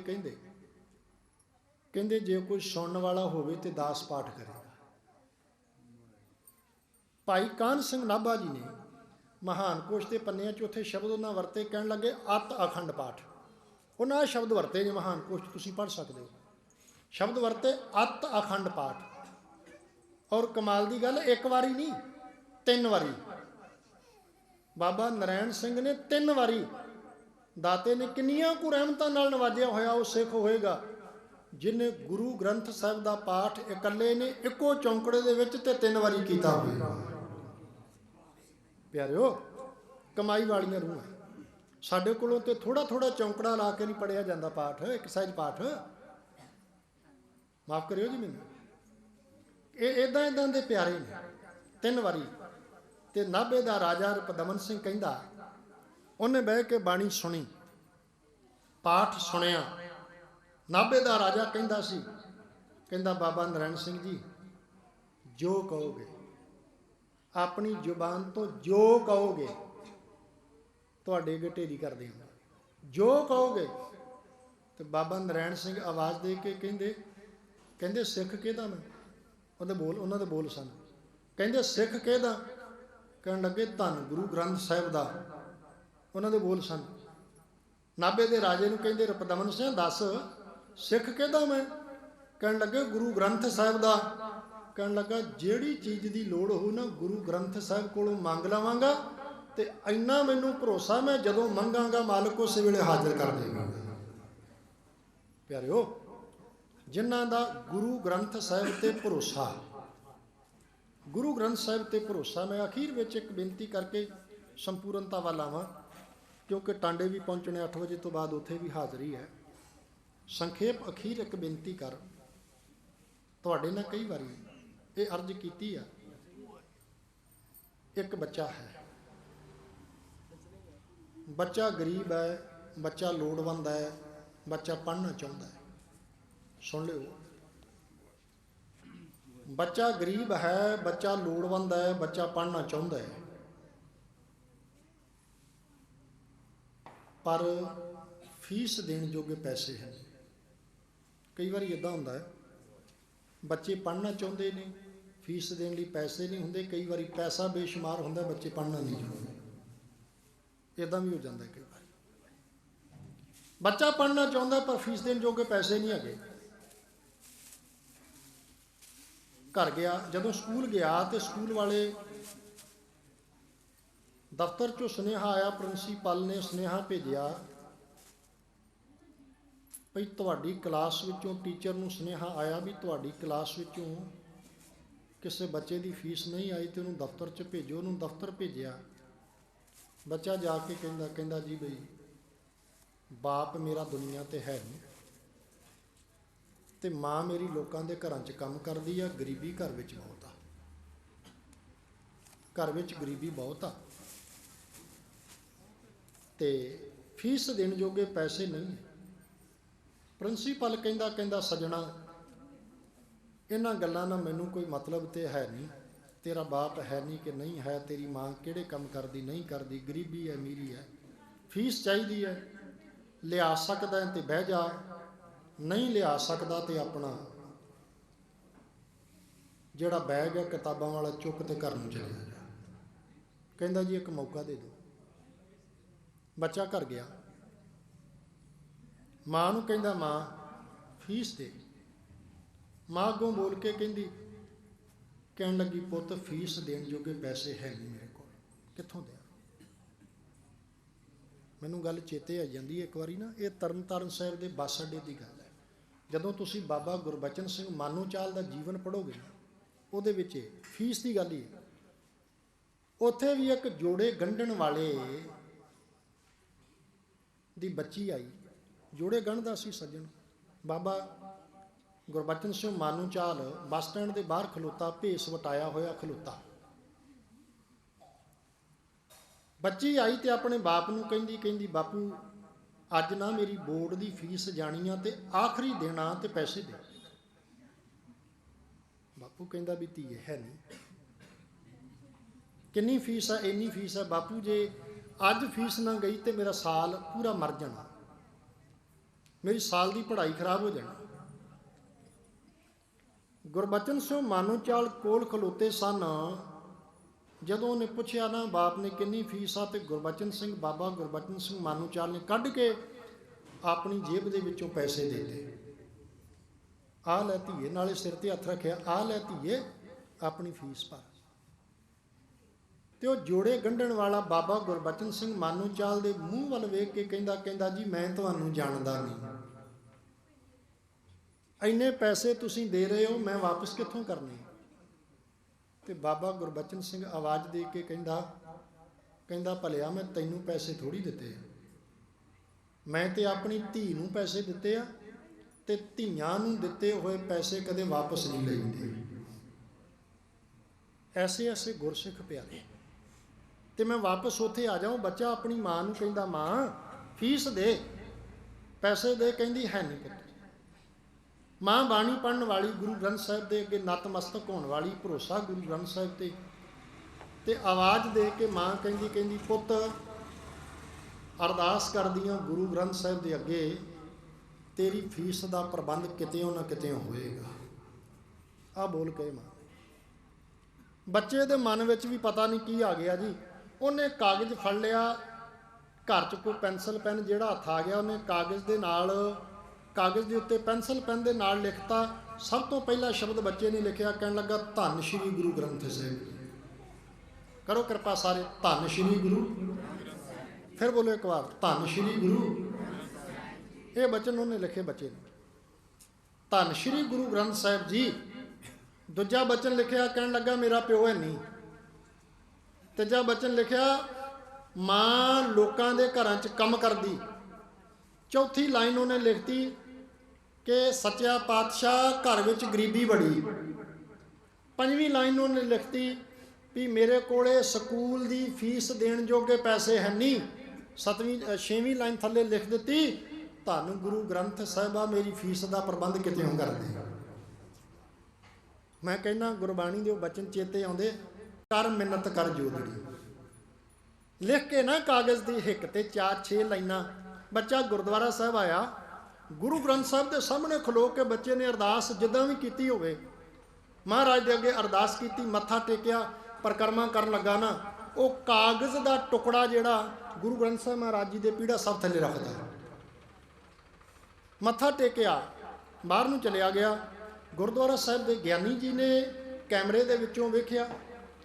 ਕਹਿੰਦੇ ਜੇ ਕੋਈ ਸੁਣਨ ਵਾਲਾ ਹੋਵੇ ਤੇ ਦਾਸ ਪਾਠ ਕਰੇਗਾ। ਭਾਈ ਕਾਹਨ ਸਿੰਘ ਨਾਭਾ ਜੀ ਨੇ ਮਹਾਨ ਕੋਸ਼ ਦੇ ਪੰਨਿਆਂ 'ਚ ਉੱਥੇ ਸ਼ਬਦ ਉਹਨਾਂ ਵਰਤੇ, ਕਹਿਣ ਲੱਗੇ ਅਤ ਅਖੰਡ ਪਾਠ। ਉਹਨਾਂ ਸ਼ਬਦ ਵਰਤੇ ਨੇ, ਮਹਾਨ ਕੋਸ਼ ਤੁਸੀਂ ਪੜ੍ਹ ਸਕਦੇ ਹੋ, ਸ਼ਬਦ ਵਰਤੇ ਅਤ ਅਖੰਡ ਪਾਠ। ਔਰ ਕਮਾਲ ਦੀ ਗੱਲ, 1 ਵਾਰੀ ਨਹੀਂ, 3 ਵਾਰੀ। ਬਾਬਾ ਨਰੈਣ ਸਿੰਘ ਨੇ 3 ਵਾਰੀ ਦਾਤੇ ਨੇ ਕਿੰਨੀਆਂ ਕੁ ਰਹਿਮਤਾਂ ਨਾਲ ਨਵਾਜਿਆ ਹੋਇਆ ਉਹ ਸਿੱਖ ਹੋਏਗਾ ਜਿਹਨੇ ਗੁਰੂ ਗ੍ਰੰਥ ਸਾਹਿਬ ਦਾ ਪਾਠ ਇਕੱਲੇ ਨੇ ਇੱਕੋ ਚੌਂਕੜੇ ਦੇ ਵਿੱਚ ਤੇ 3 ਵਾਰੀ ਕੀਤਾ ਹੋਵੇਗਾ। ਪਿਆਰਿਓ, ਕਮਾਈ ਵਾਲੀਆਂ ਰੂਹਾਂ ਸਾਡੇ ਕੋਲੋਂ ਤੇ ਥੋੜਾ ਥੋੜਾ ਚੌਂਕੜਾ ਲਾ ਕੇ ਨਹੀਂ ਪੜਿਆ ਜਾਂਦਾ ਪਾਠ, ਇੱਕ ਸਹਿਜ ਪਾਠ। ਮਾਫ ਕਰਿਓ ਜੀ ਮੈਨੂੰ, ਇਹ ਇਦਾਂ ਦੇ ਪਿਆਰੇ ਨੇ 3 ਵਾਰੀ। ਤੇ ਨਾਭੇ ਦਾ ਰਾਜਾ ਰਪਦਮਨ ਸਿੰਘ ਕਹਿੰਦਾ, ਉਹਨੇ ਬਹਿ ਕੇ ਬਾਣੀ ਸੁਣੀ, ਪਾਠ ਸੁਣਿਆ। ਨਾਭੇ ਦਾ ਰਾਜਾ ਕਹਿੰਦਾ ਸੀ, ਕਹਿੰਦਾ ਬਾਬਾ ਨਰੈਣ ਸਿੰਘ ਜੀ, ਜੋ ਕਹੋਗੇ, ਆਪਣੀ ਜ਼ੁਬਾਨ ਤੋਂ ਜੋ ਕਹੋਗੇ ਤੁਹਾਡੇ ਅੱਗੇ ਢੇਰੀ ਕਰ ਦਿਆਂਗਾ, ਜੋ ਕਹੋਗੇ। ਤੇ ਬਾਬਾ ਨਰੈਣ ਸਿੰਘ ਆਵਾਜ਼ ਦੇ ਕੇ ਕਹਿੰਦੇ ਸਿੱਖ ਕਿਹਦਾ ਮੈਂ? ਉਹਨਾਂ ਦੇ ਬੋਲ ਸਨ। ਕਹਿੰਦੇ ਸਿੱਖ ਕਿਹਦਾ? ਕਹਿਣ ਲੱਗੇ ਧੰਨ ਗੁਰੂ ਗ੍ਰੰਥ ਸਾਹਿਬ ਦਾ। ਉਹਨਾਂ ਦੇ ਬੋਲ ਸਨ। ਨਾਭੇ ਦੇ ਰਾਜੇ ਨੂੰ ਕਹਿੰਦੇ ਰਪਦਮਨ ਸਿੰਘ ਦੱਸ ਸਿੱਖ ਕਿਹਦਾ ਮੈਂ? ਕਹਿਣ ਲੱਗੇ ਗੁਰੂ ਗ੍ਰੰਥ ਸਾਹਿਬ ਦਾ। ਕਹਿਣ ਲੱਗਾ ਜਿਹੜੀ ਚੀਜ਼ ਦੀ ਲੋੜ ਹੋਊ ਨਾ ਗੁਰੂ ਗ੍ਰੰਥ ਸਾਹਿਬ ਕੋਲੋਂ ਮੰਗ ਲਵਾਂਗਾ, ਤੇ ਇੰਨਾ ਮੈਨੂੰ ਭਰੋਸਾ ਮੈਂ ਜਦੋਂ ਮੰਗਾਂਗਾ ਮਾਲਕ ਉਸੇ ਵੇਲੇ ਹਾਜ਼ਰ ਕਰ ਦੇਗਾ। ਪਿਆਰਿਓ, ਜਿਨ੍ਹਾਂ ਦਾ ਗੁਰੂ ਗ੍ਰੰਥ ਸਾਹਿਬ ਤੇ ਭਰੋਸਾ, ਗੁਰੂ ਗ੍ਰੰਥ ਸਾਹਿਬ ਤੇ ਭਰੋਸਾ, ਮੈਂ ਅਖੀਰ ਵਿੱਚ ਇੱਕ ਬੇਨਤੀ ਕਰਕੇ ਸੰਪੂਰਨਤਾ ਵੱਲ ਆਵਾਂ, ਕਿਉਂਕਿ ਟਾਂਡੇ ਵੀ ਪਹੁੰਚਣੇ 8 ਵਜੇ ਤੋਂ ਬਾਅਦ ਉੱਥੇ ਵੀ ਹਾਜ਼ਰੀ ਹੈ। ਸੰਖੇਪ ਅਖੀਰ ਇੱਕ ਬੇਨਤੀ ਕਰ, ਤੁਹਾਡੇ ਨਾਲ ਕਈ ਵਾਰੀ ਇਹ ਅਰਜ਼ ਕੀਤੀ ਆ। ਇੱਕ ਬੱਚਾ ਹੈ, ਬੱਚਾ ਗਰੀਬ ਹੈ, ਬੱਚਾ ਲੋੜਵੰਦ ਹੈ, ਬੱਚਾ ਪੜ੍ਹਨਾ ਚਾਹੁੰਦਾ ਹੈ। ਸੁਣ ਲਿਓ, ਬੱਚਾ ਗਰੀਬ ਹੈ, ਬੱਚਾ ਲੋੜਵੰਦ ਹੈ, ਬੱਚਾ ਪੜ੍ਹਨਾ ਚਾਹੁੰਦਾ ਹੈ, ਪਰ ਫੀਸ ਦੇਣ ਜੋਗੇ ਪੈਸੇ ਹੈ। ਕਈ ਵਾਰੀ ਇਦਾਂ ਹੁੰਦਾ ਹੈ, ਬੱਚੇ ਪੜ੍ਹਨਾ ਚਾਹੁੰਦੇ ਨੇ, ਫੀਸ ਦੇਣ ਲਈ ਪੈਸੇ ਨਹੀਂ ਹੁੰਦੇ। ਕਈ ਵਾਰੀ ਪੈਸਾ ਬੇਸ਼ੁਮਾਰ ਹੁੰਦਾ, ਬੱਚੇ ਪੜ੍ਹਨਾ ਨਹੀਂ ਚਾਹੁੰਦੇ। ਇਦਾਂ ਵੀ ਹੋ ਜਾਂਦਾ ਕਈ ਵਾਰੀ, ਬੱਚਾ ਪੜ੍ਹਨਾ ਚਾਹੁੰਦਾ ਪਰ ਫੀਸ ਦੇਣ ਜੋਗੇ ਪੈਸੇ ਨਹੀਂ ਹੈਗੇ। ਘਰ ਗਿਆ, ਜਦੋਂ ਸਕੂਲ ਗਿਆ ਤੇ ਸਕੂਲ ਵਾਲੇ ਦਫ਼ਤਰ 'ਚੋਂ ਸੁਨੇਹਾ ਆਇਆ, ਪ੍ਰਿੰਸੀਪਲ ਨੇ ਸੁਨੇਹਾ ਭੇਜਿਆ ਭਈ ਤੁਹਾਡੀ ਕਲਾਸ ਵਿੱਚੋਂ, ਟੀਚਰ ਨੂੰ ਸੁਨੇਹਾ ਆਇਆ ਵੀ ਤੁਹਾਡੀ ਕਲਾਸ ਵਿੱਚੋਂ ਕਿਸੇ ਬੱਚੇ ਦੀ ਫੀਸ ਨਹੀਂ ਆਈ ਤੇ ਉਹਨੂੰ ਦਫ਼ਤਰ 'ਚ ਭੇਜੋ। ਉਹਨੂੰ ਦਫ਼ਤਰ ਭੇਜਿਆ। ਬੱਚਾ ਜਾ ਕੇ ਕਹਿੰਦਾ ਜੀ ਬਈ ਬਾਪ ਮੇਰਾ ਦੁਨੀਆ ਤੇ ਹੈ ਨਹੀਂ, ਤੇ ਮਾਂ ਮੇਰੀ ਲੋਕਾਂ ਦੇ ਘਰਾਂ 'ਚ ਕੰਮ ਕਰਦੀ ਆ, ਗਰੀਬੀ ਘਰ ਵਿੱਚ ਬਹੁਤ ਆ, ਘਰ ਵਿੱਚ ਗਰੀਬੀ ਬਹੁਤ ਆ, ਤੇ ਫੀਸ ਦੇਣ ਜੋਗੇ ਪੈਸੇ ਨਹੀਂ। ਪ੍ਰਿੰਸੀਪਲ ਕਹਿੰਦਾ ਸੱਜਣਾ, ਇਹਨਾਂ ਗੱਲਾਂ ਨਾਲ ਮੈਨੂੰ ਕੋਈ ਮਤਲਬ ਤੇ ਹੈ ਨਹੀਂ, ਤੇਰਾ ਬਾਪ ਹੈ ਨਹੀਂ ਕਿ ਨਹੀਂ ਹੈ, ਤੇਰੀ ਮਾਂ ਕਿਹੜੇ ਕੰਮ ਕਰਦੀ ਨਹੀਂ ਕਰਦੀ, ਗਰੀਬੀ ਹੈ ਅਮੀਰੀ ਹੈ, ਫੀਸ ਚਾਹੀਦੀ ਹੈ, ਲਿਆ ਸਕਦਾ ਤੇ ਬਹਿ ਜਾ, ਨਹੀਂ ਲਿਆ ਸਕਦਾ ਤੇ ਆਪਣਾ ਜਿਹੜਾ ਬੈਗ ਹੈ ਕਿਤਾਬਾਂ ਵਾਲਾ ਚੁੱਕ ਤੇ ਘਰ ਨੂੰ ਚਲੇ ਜਾ। ਕਹਿੰਦਾ ਜੀ ਇੱਕ ਮੌਕਾ ਦੇ ਦਿਓ। ਬੱਚਾ ਘਰ ਗਿਆ, ਮਾਂ ਨੂੰ ਕਹਿੰਦਾ ਮਾਂ ਫੀਸ ਦੇ। ਮਾਂ ਅੱਗੋਂ ਬੋਲ ਕੇ ਕਹਿਣ ਲੱਗੀ ਪੁੱਤ ਫੀਸ ਦੇਣ ਜੋਗੇ ਪੈਸੇ ਹੈ ਨਹੀਂ ਮੇਰੇ ਕੋਲ, ਕਿੱਥੋਂ ਦਿਆਂ। ਮੈਨੂੰ ਗੱਲ ਚੇਤੇ ਆ ਜਾਂਦੀ ਹੈ ਇੱਕ ਵਾਰੀ ਨਾ, ਇਹ ਤਰਨਤਾਰਨ ਸਾਹਿਬ ਦੇ ਬੱਸ ਅੱਡੇ ਦੀ ਗੱਲ ਹੈ। ਜਦੋਂ ਤੁਸੀਂ ਬਾਬਾ ਗੁਰਬਚਨ ਸਿੰਘ ਮਾਨੂੰਚਾਲ ਦਾ ਜੀਵਨ ਪੜ੍ਹੋਗੇ ਨਾ, ਉਹਦੇ ਵਿੱਚ ਫੀਸ ਦੀ ਗੱਲ ਹੀ ਹੈ। ਉੱਥੇ ਵੀ ਇੱਕ ਜੋੜੇ ਗੰਢਣ ਵਾਲੇ ਦੀ ਬੱਚੀ ਆਈ, ਜੋੜੇ ਗੰਢਦਾ ਸੀ ਸੱਜਣ। ਬਾਬਾ ਗੁਰਬਚਨ ਸਿੰਘ ਮਾਨੂੰਚਾਲ ਬੱਸ ਸਟੈਂਡ ਦੇ ਬਾਹਰ ਖਲੋਤਾ, ਭੇਸ ਵਟਾਇਆ ਹੋਇਆ ਖਲੋਤਾ। ਬੱਚੀ ਆਈ ਤੇ ਆਪਣੇ ਬਾਪ ਨੂੰ ਕਹਿੰਦੀ ਬਾਪੂ ਅੱਜ ਨਾ ਮੇਰੀ ਬੋਰਡ ਦੀ ਫੀਸ ਜਾਣੀ ਆ ਤੇ ਆਖਰੀ ਦੇਣਾ ਤੇ ਪੈਸੇ ਦੇ। ਬਾਪੂ ਕਹਿੰਦਾ ਵੀ ਧੀਏ ਹੈ ਨਹੀਂ। ਕਿੰਨੀ ਫੀਸ ਆ? ਇੰਨੀ ਫੀਸ ਆ ਬਾਪੂ, ਜੇ ਅੱਜ ਫੀਸ ਨਾ ਗਈ ਤੇ ਮੇਰਾ ਸਾਲ ਪੂਰਾ ਮਰ ਜਾਣਾ, ਮੇਰੀ ਸਾਲ ਦੀ ਪੜ੍ਹਾਈ ਖਰਾਬ ਹੋ ਜਾਣੀ। ਗੁਰਬਚਨ ਸਿੰਘ ਮਾਨੂੰਚਾਲ ਕੋਲ ਖਲੋਤੇ ਸਨ। ਜਦੋਂ ਉਹਨੇ ਪੁੱਛਿਆ ਨਾ ਬਾਪ ਨੇ ਕਿੰਨੀ ਫੀਸ ਆ, ਤੇ ਬਾਬਾ ਗੁਰਬਚਨ ਸਿੰਘ ਮਾਨੂੰਚਾਲ ਨੇ ਕੱਢ ਕੇ ਆਪਣੀ ਜੇਬ ਦੇ ਵਿੱਚੋਂ ਪੈਸੇ ਦੇ ਦਿੱਤੇ। ਆਹ ਲੈ ਧੀਏ, ਨਾਲੇ ਸਿਰ ਤੇ ਹੱਥ ਰੱਖਿਆ, ਆਹ ਲੈ ਧੀਏ ਆਪਣੀ ਫੀਸ ਭਰ। ਤੇ ਉਹ ਜੋੜੇ ਗੰਢਣ ਵਾਲਾ ਬਾਬਾ ਗੁਰਬਚਨ ਸਿੰਘ ਮਾਨੂੰਚਾਲ ਦੇ ਮੂੰਹ ਵੱਲ ਵੇਖ ਕੇ ਕਹਿੰਦਾ ਜੀ ਮੈਂ ਤੁਹਾਨੂੰ ਜਾਣਦਾ ਨਹੀਂ, ਇੰਨੇ ਪੈਸੇ ਤੁਸੀਂ ਦੇ ਰਹੇ ਹੋ, ਮੈਂ ਵਾਪਸ ਕਿੱਥੋਂ ਕਰਨੇ। ਤੇ ਬਾਬਾ ਗੁਰਬਚਨ ਸਿੰਘ ਆਵਾਜ਼ ਦੇ ਕੇ ਕਹਿੰਦਾ ਭਲਿਆ ਮੈਂ ਤੈਨੂੰ ਪੈਸੇ ਥੋੜੀ ਦਿੱਤੇ ਆ, ਮੈਂ ਤੇ ਆਪਣੀ ਧੀ ਨੂੰ ਪੈਸੇ ਦਿੱਤੇ ਆ, ਤੇ ਧੀਆਂ ਨੂੰ ਦਿੱਤੇ ਹੋਏ ਪੈਸੇ ਕਦੇ ਵਾਪਸ ਨਹੀਂ ਲਈਦੇ। ਐਸੇ ਗੁਰਸਿੱਖ ਪਿਆਰੇ। ਤੇ ਮੈਂ ਵਾਪਸ ਉੱਥੇ ਆ ਜਾਵਾਂ, ਬੱਚਾ ਆਪਣੀ ਮਾਂ ਨੂੰ ਕਹਿੰਦਾ ਮਾਂ ਫੀਸ ਦੇ, ਪੈਸੇ ਦੇ, ਕਹਿੰਦੀ ਹੈ ਨਹੀਂ ਪੁੱਤ। ਮਾਂ ਬਾਣੀ ਪੜ੍ਹਨ ਵਾਲੀ, ਗੁਰੂ ਗ੍ਰੰਥ ਸਾਹਿਬ ਦੇ ਅੱਗੇ ਨਤਮਸਤਕ ਹੋਣ ਵਾਲੀ, ਭਰੋਸਾ ਗੁਰੂ ਗ੍ਰੰਥ ਸਾਹਿਬ ਤੇ ਆਵਾਜ਼ ਦੇ ਕੇ ਮਾਂ ਕਹਿੰਦੀ ਪੁੱਤ ਅਰਦਾਸ ਕਰਦੀਆਂ ਗੁਰੂ ਗ੍ਰੰਥ ਸਾਹਿਬ ਦੇ ਅੱਗੇ, ਤੇਰੀ ਫੀਸ ਦਾ ਪ੍ਰਬੰਧ ਕਿਤਿਓਂ ਨਾ ਕਿਤਿਓਂ ਹੋਏਗਾ। ਆ ਬੋਲ ਕੇ ਮਾਂ, ਬੱਚੇ ਦੇ ਮਨ ਵਿੱਚ ਵੀ ਪਤਾ ਨਹੀਂ ਕੀ ਆ ਗਿਆ ਜੀ। ਉਹਨੇ ਕਾਗਜ਼ ਫੜ ਲਿਆ, ਘਰ 'ਚ ਕੋਈ ਪੈਨਸਲ ਪੈਨ ਜਿਹੜਾ ਹੱਥ ਆ ਗਿਆ, ਉਹਨੇ ਕਾਗਜ਼ ਦੇ ਉੱਤੇ ਪੈਨਸਲ ਪੈਨ ਦੇ ਨਾਲ ਲਿਖਤਾ। ਸਭ ਤੋਂ ਪਹਿਲਾ ਸ਼ਬਦ ਬੱਚੇ ਨੇ ਲਿਖਿਆ, ਕਹਿਣ ਲੱਗਾ ਧੰਨ ਸ਼੍ਰੀ ਗੁਰੂ ਗ੍ਰੰਥ ਸਾਹਿਬ। ਕਰੋ ਕਿਰਪਾ ਸਾਰੇ, ਧੰਨ ਸ਼੍ਰੀ ਗੁਰੂ। ਫਿਰ ਬੋਲੋ ਇੱਕ ਵਾਰ, ਧੰਨ ਸ਼੍ਰੀ ਗੁਰੂ। ਇਹ ਬਚਨ ਉਹਨੇ ਲਿਖੇ ਬੱਚੇ ਨੇ, ਧੰਨ ਸ਼੍ਰੀ ਗੁਰੂ ਗ੍ਰੰਥ ਸਾਹਿਬ ਜੀ। ਦੂਜਾ ਬਚਨ ਲਿਖਿਆ, ਕਹਿਣ ਲੱਗਾ ਮੇਰਾ ਪਿਓ ਹੈ ਨਹੀਂ। ਤੀਜਾ ਬਚਨ ਲਿਖਿਆ, ਮਾਂ ਲੋਕਾਂ ਦੇ ਘਰਾਂ 'ਚ ਕੰਮ ਕਰਦੀ। ਚੌਥੀ ਲਾਈਨ ਉਹਨੇ ਲਿਖਤੀ ਕਿ ਸੱਚਾ ਪਾਤਸ਼ਾਹ ਘਰ ਵਿੱਚ ਗਰੀਬੀ ਬੜੀ। ਪੰਜਵੀਂ ਲਾਈਨ ਉਹਨੇ ਲਿਖਤੀ ਵੀ ਮੇਰੇ ਕੋਲੇ ਸਕੂਲ ਦੀ ਫੀਸ ਦੇਣ ਜੋਗੇ ਪੈਸੇ ਹੈ ਨਹੀਂ। ਛੇਵੀਂ ਲਾਈਨ ਥੱਲੇ ਲਿਖ ਦਿੱਤੀ, ਧੰਨ ਗੁਰੂ ਗ੍ਰੰਥ ਸਾਹਿਬਾ ਮੇਰੀ ਫੀਸ ਦਾ ਪ੍ਰਬੰਧ ਕਿਤੇੋਂ ਕਰਦੇ। ਮੈਂ ਕਹਿੰਦਾ ਗੁਰਬਾਣੀ ਦੇ ਉਹ ਬਚਨ ਚੇਤੇ ਆਉਂਦੇ, ਕਰ ਮਿੰਨਤ ਕਰ ਜੋਦੜੀ। ਲਿਖ ਕੇ ਨਾ ਕਾਗਜ਼ ਦੀ ਹਿੱਕ ਤੇ 4-6 ਲਾਈਨਾਂ। ਬੱਚਾ ਗੁਰਦੁਆਰਾ ਸਾਹਿਬ ਆਇਆ, ਗੁਰੂ ਗ੍ਰੰਥ ਸਾਹਿਬ ਦੇ ਸਾਹਮਣੇ ਖਲੋ ਕੇ ਬੱਚੇ ਨੇ ਅਰਦਾਸ ਜਿੱਦਾਂ ਵੀ ਕੀਤੀ ਹੋਵੇ, ਮਹਾਰਾਜ ਦੇ ਅੱਗੇ ਅਰਦਾਸ ਕੀਤੀ, ਮੱਥਾ ਟੇਕਿਆ, ਪਰਿਕਰਮਾ ਕਰਨ ਲੱਗਾ ਨਾ, ਉਹ ਕਾਗਜ਼ ਦਾ ਟੁਕੜਾ ਜਿਹੜਾ ਗੁਰੂ ਗ੍ਰੰਥ ਸਾਹਿਬ ਮਹਾਰਾਜ ਜੀ ਦੇ ਪੀੜਾ ਸਭ ਥੱਲੇ ਰੱਖਦਾ। ਮੱਥਾ ਟੇਕਿਆ, ਬਾਹਰ ਨੂੰ ਚਲਿਆ ਗਿਆ। ਗੁਰਦੁਆਰਾ ਸਾਹਿਬ ਦੇ ਗਿਆਨੀ ਜੀ ਨੇ ਕੈਮਰੇ ਦੇ ਵਿੱਚੋਂ ਵੇਖਿਆ,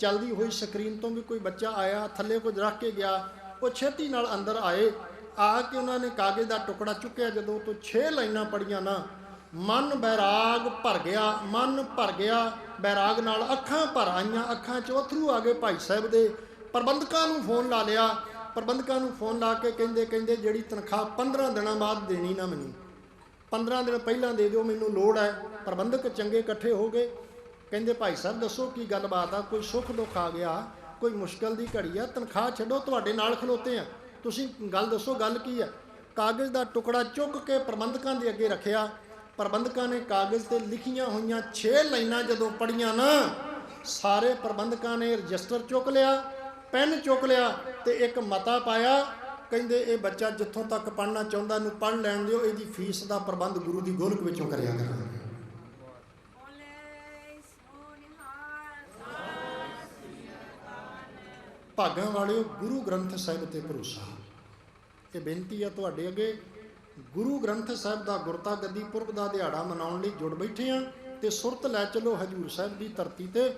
ਚੱਲਦੀ ਹੋਈ ਸਕਰੀਨ ਤੋਂ ਵੀ ਕੋਈ ਬੱਚਾ ਆਇਆ, ਥੱਲੇ ਕੁਝ ਰੱਖ ਕੇ ਗਿਆ। ਉਹ ਛੇਤੀ ਨਾਲ ਅੰਦਰ ਆਏ, ਆ ਕੇ ਉਹਨਾਂ ਨੇ ਕਾਗਜ਼ ਦਾ ਟੁਕੜਾ ਚੁੱਕਿਆ। ਜਦੋਂ ਤੋਂ 6 ਲਾਈਨਾਂ ਪੜੀਆਂ ਨਾ, ਮਨ ਬੈਰਾਗ ਭਰ ਗਿਆ, ਮਨ ਭਰ ਗਿਆ ਬੈਰਾਗ ਨਾਲ, ਅੱਖਾਂ ਭਰ ਆਈਆਂ, ਅੱਖਾਂ 'ਚ ਅਥਰੂ ਆ ਗਏ ਭਾਈ ਸਾਹਿਬ ਦੇ। ਪ੍ਰਬੰਧਕਾਂ ਨੂੰ ਫੋਨ ਲਾ ਲਿਆ, ਪ੍ਰਬੰਧਕਾਂ ਨੂੰ ਫੋਨ ਲਾ ਕੇ ਕਹਿੰਦੇ ਜਿਹੜੀ ਤਨਖਾਹ 15 ਦਿਨਾਂ ਬਾਅਦ ਦੇਣੀ ਨਾ, ਮੈਨੂੰ 15 ਦਿਨ ਪਹਿਲਾਂ ਦੇ ਦਿਓ, ਮੈਨੂੰ ਲੋੜ ਹੈ। ਪ੍ਰਬੰਧਕ ਚੰਗੇ ਇਕੱਠੇ ਹੋ ਗਏ, ਕਹਿੰਦੇ ਭਾਈ ਸਾਹਿਬ ਦੱਸੋ ਕੀ ਗੱਲਬਾਤ ਆ, ਕੋਈ ਸੁੱਖ ਦੁੱਖ ਆ ਗਿਆ, ਕੋਈ ਮੁਸ਼ਕਲ ਦੀ ਘੜੀ ਆ, ਤਨਖਾਹ ਛੱਡੋ, ਤੁਹਾਡੇ ਨਾਲ ਖਲੋਤੇ ਆ, ਤੁਸੀਂ ਗੱਲ ਦੱਸੋ ਗੱਲ ਕੀ ਆ। ਕਾਗਜ਼ ਦਾ ਟੁਕੜਾ ਚੁੱਕ ਕੇ ਪ੍ਰਬੰਧਕਾਂ ਦੇ ਅੱਗੇ ਰੱਖਿਆ। ਪ੍ਰਬੰਧਕਾਂ ਨੇ ਕਾਗਜ਼ ਤੇ ਲਿਖੀਆਂ ਹੋਈਆਂ 6 ਲਾਈਨਾਂ ਜਦੋਂ ਪੜ੍ਹੀਆਂ ਨਾ, ਸਾਰੇ ਪ੍ਰਬੰਧਕਾਂ ਨੇ ਰਜਿਸਟਰ ਚੁੱਕ ਲਿਆ, ਪੈਨ ਚੁੱਕ ਲਿਆ ਤੇ ਇੱਕ ਮਤਾ ਪਾਇਆ। ਕਹਿੰਦੇ ਇਹ ਬੱਚਾ ਜਿੱਥੋਂ ਤੱਕ ਪੜ੍ਹਨਾ ਚਾਹੁੰਦਾ ਇਹਨੂੰ ਪੜ੍ਹ ਲੈਣ ਦਿਓ, ਇਹਦੀ ਫੀਸ ਦਾ ਪ੍ਰਬੰਧ ਗੁਰੂ ਦੀ ਗੋਲਕ ਵਿੱਚੋਂ ਕਰਿਆ ਕਰਾਂਗੇ। ਭਾਗਾਂ ਵਾਲਿਓ, ਗੁਰੂ ਗ੍ਰੰਥ ਸਾਹਿਬ ਤੇ ਭਰੋਸਾ। ਇਹ ਬੇਨਤੀ ਆ ਤੁਹਾਡੇ ਅੱਗੇ, ਗੁਰੂ ਗ੍ਰੰਥ ਸਾਹਿਬ ਦਾ ਗੁਰਤਾ ਗੱਦੀ ਪੁਰਬ ਦਾ ਦਿਹਾੜਾ ਮਨਾਉਣ ਲਈ ਜੁੜ ਬੈਠੇ ਆ ਤੇ ਸੁਰਤ ਲੈ ਚਲੋ ਹਜੂਰ ਸਾਹਿਬ ਦੀ ਧਰਤੀ ਤੇ।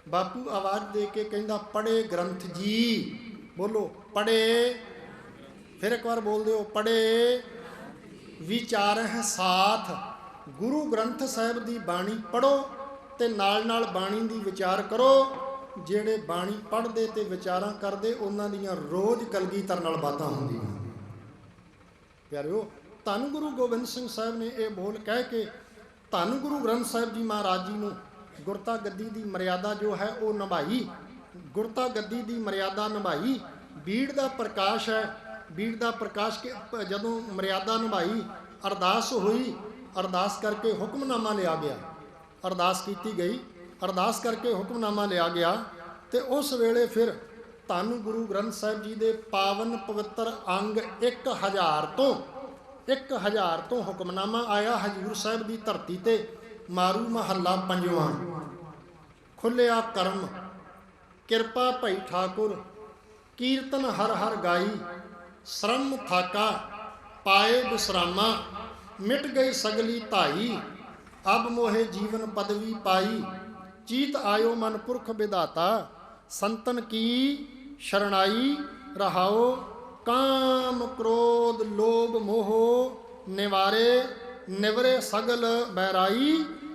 ਬਾਪੂ ਆਵਾਜ਼ ਦੇ ਕੇ ਕਹਿੰਦਾ, ਪੜ੍ਹੇ ਗ੍ਰੰਥ ਜੀ। ਬੋਲੋ ਪੜ੍ਹੇ, ਫਿਰ ਇੱਕ ਵਾਰ ਬੋਲ ਦਿਓ, ਪੜ੍ਹੇ ਵਿਚਾਰ ਹੈ ਸਾਥ। ਗੁਰੂ ਗ੍ਰੰਥ ਸਾਹਿਬ ਦੀ ਬਾਣੀ ਪੜ੍ਹੋ ਤੇ ਨਾਲ ਨਾਲ ਬਾਣੀ ਦੀ ਵਿਚਾਰ ਕਰੋ। ਜਿਹੜੇ ਬਾਣੀ ਪੜ੍ਹਦੇ ਤੇ ਵਿਚਾਰਾਂ ਕਰਦੇ, ਉਹਨਾਂ ਦੀਆਂ ਰੋਜ਼ ਕਲਗੀਧਰ ਨਾਲ ਬਾਤਾਂ ਹੁੰਦੀਆਂ। ਪਿਆਰਿਓ, ਧੰਨ ਗੁਰੂ ਗੋਬਿੰਦ ਸਿੰਘ ਸਾਹਿਬ ਨੇ ਇਹ ਬੋਲ ਕਹਿ ਕੇ ਧੰਨ ਗੁਰੂ ਗ੍ਰੰਥ ਸਾਹਿਬ ਜੀ ਮਹਾਰਾਜ ਜੀ ਨੂੰ ਗੁਰਤਾ ਗੱਦੀ ਦੀ ਮਰਿਆਦਾ ਜੋ ਹੈ ਉਹ ਨਿਭਾਈ। ਗੁਰਤਾ ਗੱਦੀ ਦੀ ਮਰਿਆਦਾ ਨਿਭਾਈ। ਬੀੜ ਦਾ ਪ੍ਰਕਾਸ਼ ਹੈ, ਬੀੜ ਦਾ ਪ੍ਰਕਾਸ਼ ਕੇ ਜਦੋਂ ਮਰਿਆਦਾ ਨਿਭਾਈ, ਅਰਦਾਸ ਹੋਈ, ਅਰਦਾਸ ਕਰਕੇ ਹੁਕਮਨਾਮਾ ਲਿਆ ਗਿਆ। ਅਰਦਾਸ ਕੀਤੀ ਗਈ, ਅਰਦਾਸ ਕਰਕੇ ਹੁਕਮਨਾਮਾ ਲਿਆ ਗਿਆ ਤੇ ਉਸ ਵੇਲੇ ਫਿਰ ਧੰਨ ਗੁਰੂ ਗ੍ਰੰਥ ਸਾਹਿਬ ਜੀ ਦੇ ਪਾਵਨ ਪਵਿੱਤਰ ਅੰਗ 1000 ਤੋਂ ਹੁਕਮਨਾਮਾ ਆਇਆ ਹਜੂਰ ਸਾਹਿਬ ਦੀ ਧਰਤੀ ਤੇ। ਮਾਰੂ ਮਹੱਲਾ ਪੰਜਵਾਂ। ਖੁੱਲਿਆ ਕਰਮ ਕਿਰਪਾ ਭਈ ਠਾਕੁਰ, ਕੀਰਤਨ ਹਰ ਹਰ ਗਾਈ, ਸ਼ਰਮ ਥਾਕਾ ਪਾਏ ਬਿਸਰਾਮਾ, ਮਿਟ ਗਈ ਸਗਲੀ ਧਾਈ, ਅਬ ਮੋਹੇ ਜੀਵਨ ਪਦਵੀ ਪਾਈ, ਚੀਤ ਆਇਓ ਮਨ ਪੁਰਖ ਵਿਧਾਤਾ, संतन की शरणाई रहाओ, काम क्रोध लोभ मोह निवारे, निवरे सगल बैराई,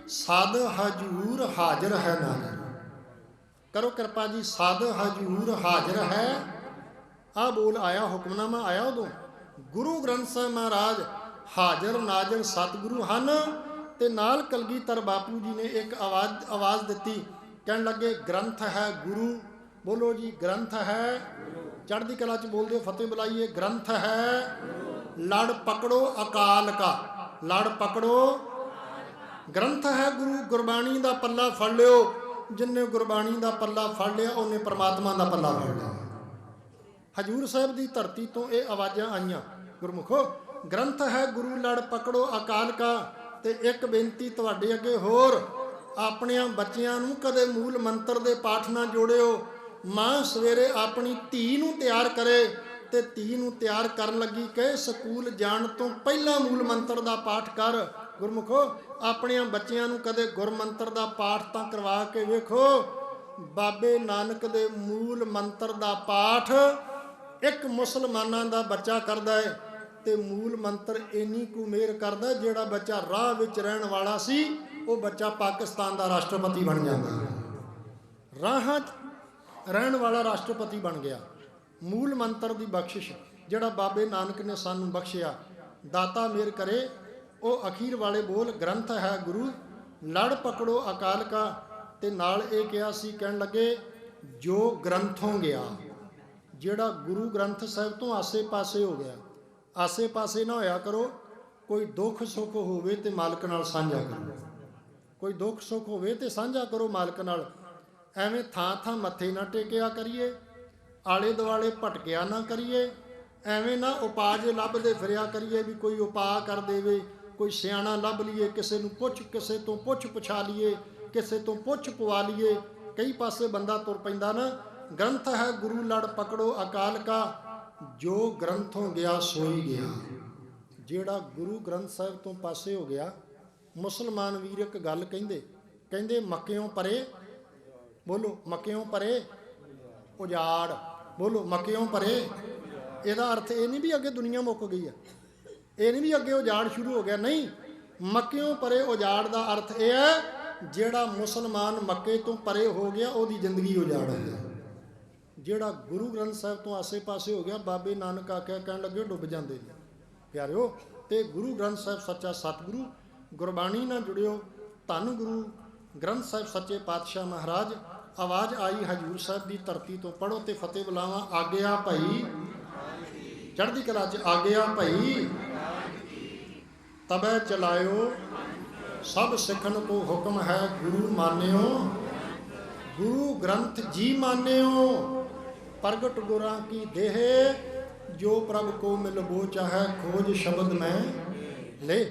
साध हजूर हाजिर है नागर। करो कृपा जी, साध हजूर हाजिर है। आ बोल आया, हुक्मनामा आया उदों। गुरु ग्रंथ साहिब महाराज हाजिर नाजिर सतगुरु ਹਨ ਤੇ ਨਾਲ ਕਲਗੀਧਰ ਬਾਪੂ ਜੀ ਨੇ ਇੱਕ ਆਵਾਜ਼ ਦਿੱਤੀ, ਕਹਿਣ ਲੱਗੇ ਗ੍ਰੰਥ ਹੈ ਗੁਰੂ। ਬੋਲੋ ਜੀ, ਗ੍ਰੰਥ ਹੈ। ਚੜ੍ਹਦੀ ਕਲਾ ਚ ਬੋਲਦੇ ਹੋ, ਫਤਿਹ ਬੁਲਾਈਏ। ਗ੍ਰੰਥ ਹੈ ਲੜ ਪਕੜੋ ਅਕਾਲ ਕਾ, ਲੜ ਪਕੜੋ। ਗ੍ਰੰਥ ਹੈ ਗੁਰੂ, ਗੁਰਬਾਣੀ ਦਾ ਪੱਲਾ ਫੜ ਲਿਓ। ਜਿੰਨੇ ਗੁਰਬਾਣੀ ਦਾ ਪੱਲਾ ਫੜ ਲਿਆ ਉਹਨੇ ਪਰਮਾਤਮਾ ਦਾ ਪੱਲਾ ਫੜ ਲਿਆ। ਹਜੂਰ ਸਾਹਿਬ ਦੀ ਧਰਤੀ ਤੋਂ ਇਹ ਆਵਾਜ਼ਾਂ ਆਈਆਂ, ਗੁਰਮੁਖੋ ਗ੍ਰੰਥ ਹੈ ਗੁਰੂ ਲੜ ਪਕੜੋ ਅਕਾਲ ਕਾ। ਤੇ ਇੱਕ ਬੇਨਤੀ ਤੁਹਾਡੇ ਅੱਗੇ ਹੋਰ, ਆਪਣਿਆਂ ਬੱਚਿਆਂ ਨੂੰ ਕਦੇ ਮੂਲ ਮੰਤਰ ਦੇ ਪਾਠ ਨਾਲ ਜੋੜਿਓ। ਮਾਂ ਸਵੇਰੇ ਆਪਣੀ ਧੀ ਨੂੰ ਤਿਆਰ ਕਰੇ ਤੇ ਧੀ ਨੂੰ ਤਿਆਰ ਕਰਨ ਲੱਗੀ ਕਹੇ ਸਕੂਲ ਜਾਣ ਤੋਂ ਪਹਿਲਾਂ ਮੂਲ ਮੰਤਰ ਦਾ ਪਾਠ ਕਰ। ਗੁਰਮੁਖੋ ਆਪਣਿਆਂ ਬੱਚਿਆਂ ਨੂੰ ਕਦੇ ਗੁਰਮੰਤਰ ਦਾ ਪਾਠ ਤਾਂ ਕਰਵਾ ਕੇ ਵੇਖੋ। ਬਾਬੇ ਨਾਨਕ ਦੇ ਮੂਲ ਮੰਤਰ ਦਾ ਪਾਠ ਇੱਕ ਮੁਸਲਮਾਨਾਂ ਦਾ ਬੱਚਾ ਕਰਦਾ ਹੈ ਤੇ ਮੂਲ ਮੰਤਰ ਇੰਨੀ ਕੁ ਮਿਹਰ ਕਰਦਾ, ਜਿਹੜਾ ਬੱਚਾ ਰਾਹ ਵਿੱਚ ਰਹਿਣ ਵਾਲਾ ਸੀ ਉਹ ਬੱਚਾ ਪਾਕਿਸਤਾਨ ਦਾ ਰਾਸ਼ਟਰਪਤੀ ਬਣ ਜਾਂਦਾ। ਰਾਹਾਂ 'ਚ ਰਹਿਣ ਵਾਲਾ ਰਾਸ਼ਟਰਪਤੀ ਬਣ ਗਿਆ। ਮੂਲ ਮੰਤਰ ਦੀ ਬਖਸ਼ਿਸ਼ ਜਿਹੜਾ ਬਾਬੇ ਨਾਨਕ ਨੇ ਸਾਨੂੰ ਬਖਸ਼ਿਆ, ਦਾਤਾ ਮਿਹਰ ਕਰੇ। ਉਹ ਅਖੀਰ ਵਾਲੇ ਬੋਲ ਗ੍ਰੰਥ ਹੈ ਗੁਰੂ ਲੜ ਪਕੜੋ ਅਕਾਲ ਕਾ। ਤੇ ਨਾਲ ਇਹ ਕਿਹਾ ਸੀ, ਕਹਿਣ ਲੱਗੇ ਜੋ ਗ੍ਰੰਥੋਂ ਗਿਆ, ਜਿਹੜਾ ਗੁਰੂ ਗ੍ਰੰਥ ਸਾਹਿਬ ਤੋਂ ਆਸੇ ਪਾਸੇ ਹੋ ਗਿਆ। ਆਸੇ ਪਾਸੇ ਨਾ ਹੋਇਆ ਕਰੋ। ਕੋਈ ਦੁੱਖ ਸੁੱਖ ਹੋਵੇ ਤੇ ਮਾਲਕ ਨਾਲ ਸਾਂਝਾ ਕਰੋ। ਕੋਈ ਦੁੱਖ ਸੁੱਖ ਹੋਵੇ ਤੇ ਸਾਂਝਾ ਕਰੋ ਮਾਲਕ ਨਾਲ। ਐਵੇਂ ਥਾਂ ਥਾਂ ਮੱਥੇ ਨਾ ਟੇਕਿਆ ਕਰੀਏ, ਆਲੇ ਦੁਆਲੇ ਭਟਕਿਆ ਨਾ ਕਰੀਏ। ਐਵੇਂ ਨਾ ਉਪਾਅ ਜੇ ਲੱਭਦੇ ਫਿਰਿਆ ਕਰੀਏ ਵੀ ਕੋਈ ਉਪਾਅ ਕਰ ਦੇਵੇ, ਕੋਈ ਸਿਆਣਾ ਲੱਭ ਲਈਏ, ਕਿਸੇ ਨੂੰ ਪੁੱਛ, ਕਿਸੇ ਤੋਂ ਪੁੱਛ ਪੁਛਾ ਲਈਏ, ਕਿਸੇ ਤੋਂ ਪੁੱਛ ਪਵਾ ਲਈਏ। ਕਈ ਪਾਸੇ ਬੰਦਾ ਤੁਰ ਪੈਂਦਾ ਨਾ। ਗ੍ਰੰਥ ਹੈ ਗੁਰੂ ਲੜ ਪਕੜੋ ਅਕਾਲ ਕਾ, ਜੋ ਗ੍ਰੰਥੋਂ ਗਿਆ ਸੋਈ ਗਿਆ। ਜਿਹੜਾ ਗੁਰੂ ਗ੍ਰੰਥ ਸਾਹਿਬ ਤੋਂ ਪਾਸੇ ਹੋ ਗਿਆ। ਮੁਸਲਮਾਨ ਵੀਰ ਇੱਕ ਗੱਲ ਕਹਿੰਦੇ ਮੱਕਿਓਂ ਪਰੇ, ਬੋਲੋ ਮੱਕਿਓਂ ਪਰੇ ਉਜਾੜ, ਬੋਲੋ ਮੱਕਿਓਂ ਪਰੇ। ਇਹਦਾ ਅਰਥ ਇਹ ਨਹੀਂ ਵੀ ਅੱਗੇ ਦੁਨੀਆ ਮੁੱਕ ਗਈ ਹੈ, ਇਹ ਨਹੀਂ ਵੀ ਅੱਗੇ ਉਜਾੜ ਸ਼ੁਰੂ ਹੋ ਗਿਆ, ਨਹੀਂ। ਮੱਕਿਓਂ ਪਰੇ ਉਜਾੜ ਦਾ ਅਰਥ ਇਹ ਹੈ ਜਿਹੜਾ ਮੁਸਲਮਾਨ ਮੱਕੇ ਤੋਂ ਪਰੇ ਹੋ ਗਿਆ ਉਹਦੀ ਜ਼ਿੰਦਗੀ ਉਜਾੜ ਹੋ ਗਿਆ। ਜਿਹੜਾ ਗੁਰੂ ਗ੍ਰੰਥ ਸਾਹਿਬ ਤੋਂ ਆਸੇ ਪਾਸੇ ਹੋ ਗਿਆ, ਬਾਬੇ ਨਾਨਕ ਆਖਿਆ ਕਹਿਣ ਲੱਗੇ ਡੁੱਬ ਜਾਂਦੇ ਨੇ ਪਿਆਰਿਓ। ਤੇ ਗੁਰੂ ਗ੍ਰੰਥ ਸਾਹਿਬ ਸੱਚਾ ਸਤਿਗੁਰੂ, ਗੁਰਬਾਣੀ ਨਾਲ ਜੁੜਿਓ। ਧੰਨ ਗੁਰੂ ਗ੍ਰੰਥ ਸਾਹਿਬ ਸੱਚੇ ਪਾਤਸ਼ਾਹ ਮਹਾਰਾਜ। ਆਵਾਜ਼ ਆਈ ਹਜੂਰ ਸਾਹਿਬ ਦੀ ਧਰਤੀ ਤੋਂ, ਪੜੋ ਤੇ ਫਤਿਹ ਬੁਲਾਵਾਂ। ਆਗਿਆ ਭਾਈ, ਚੜ੍ਹਦੀ ਕਲਾ 'ਚ ਆਗਿਆ ਭਾਈ, ਤਬੈ ਚਲਾਇਓ ਸਭ ਸਿੱਖਣ ਕੋ ਹੁਕਮ ਹੈ ਗੁਰੂ ਮਾਨਿਓ। ਗੁਰੂ ਗ੍ਰੰਥ ਜੀ ਮਾਨਿਓ, ਪ੍ਰਗਟ ਗੁਰਾਂ ਕੀ ਦੇਹ, ਜੋ ਪ੍ਰਭ ਕੋ ਮਿਲਬੋ ਚਾਹੈ ਖੋਜ ਸ਼ਬਦ ਮੈਂ ਲੈ।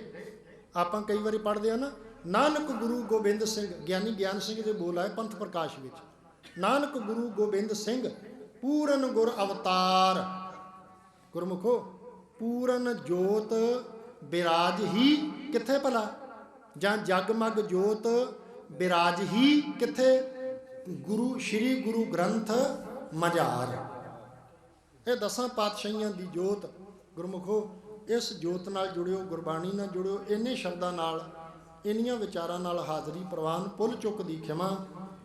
ਆਪਾਂ ਕਈ ਵਾਰੀ ਪੜ੍ਹਦੇ ਆ ਨਾ, ਨਾਨਕ ਗੁਰੂ ਗੋਬਿੰਦ ਸਿੰਘ, ਗਿਆਨੀ ਗਿਆਨ ਸਿੰਘ ਦੇ ਬੋਲ ਆਏ ਪੰਥ ਪ੍ਰਕਾਸ਼ ਵਿੱਚ। ਨਾਨਕ ਗੁਰੂ ਗੋਬਿੰਦ ਸਿੰਘ ਪੂਰਨ ਗੁਰ ਅਵਤਾਰ। ਗੁਰਮੁਖੋ ਪੂਰਨ ਜੋਤ ਬਿਰਾਜ ਹੀ ਕਿੱਥੇ ਭਲਾ, ਜਾਂ ਜਗਮਗ ਜੋਤ ਬਿਰਾਜ ਹੀ ਕਿੱਥੇ, ਗੁਰੂ ਸ਼੍ਰੀ ਗੁਰੂ ਗ੍ਰੰਥ ਮਝਾਰ। ਇਹ 10 ਪਾਤਸ਼ਾਹੀਆਂ ਦੀ ਜੋਤ। ਗੁਰਮੁਖੋ ਇਸ ਜੋਤ ਨਾਲ ਜੁੜਿਓ, ਗੁਰਬਾਣੀ ਨਾਲ ਜੁੜਿਓ। ਇੰਨੇ ਸ਼ਬਦਾਂ ਨਾਲ, ਇੰਨੀਆਂ ਵਿਚਾਰਾਂ ਨਾਲ ਹਾਜ਼ਰੀ ਪ੍ਰਵਾਨ, ਪੁੱਲ ਚੁੱਕ ਦੀ ਖਿਮਾ।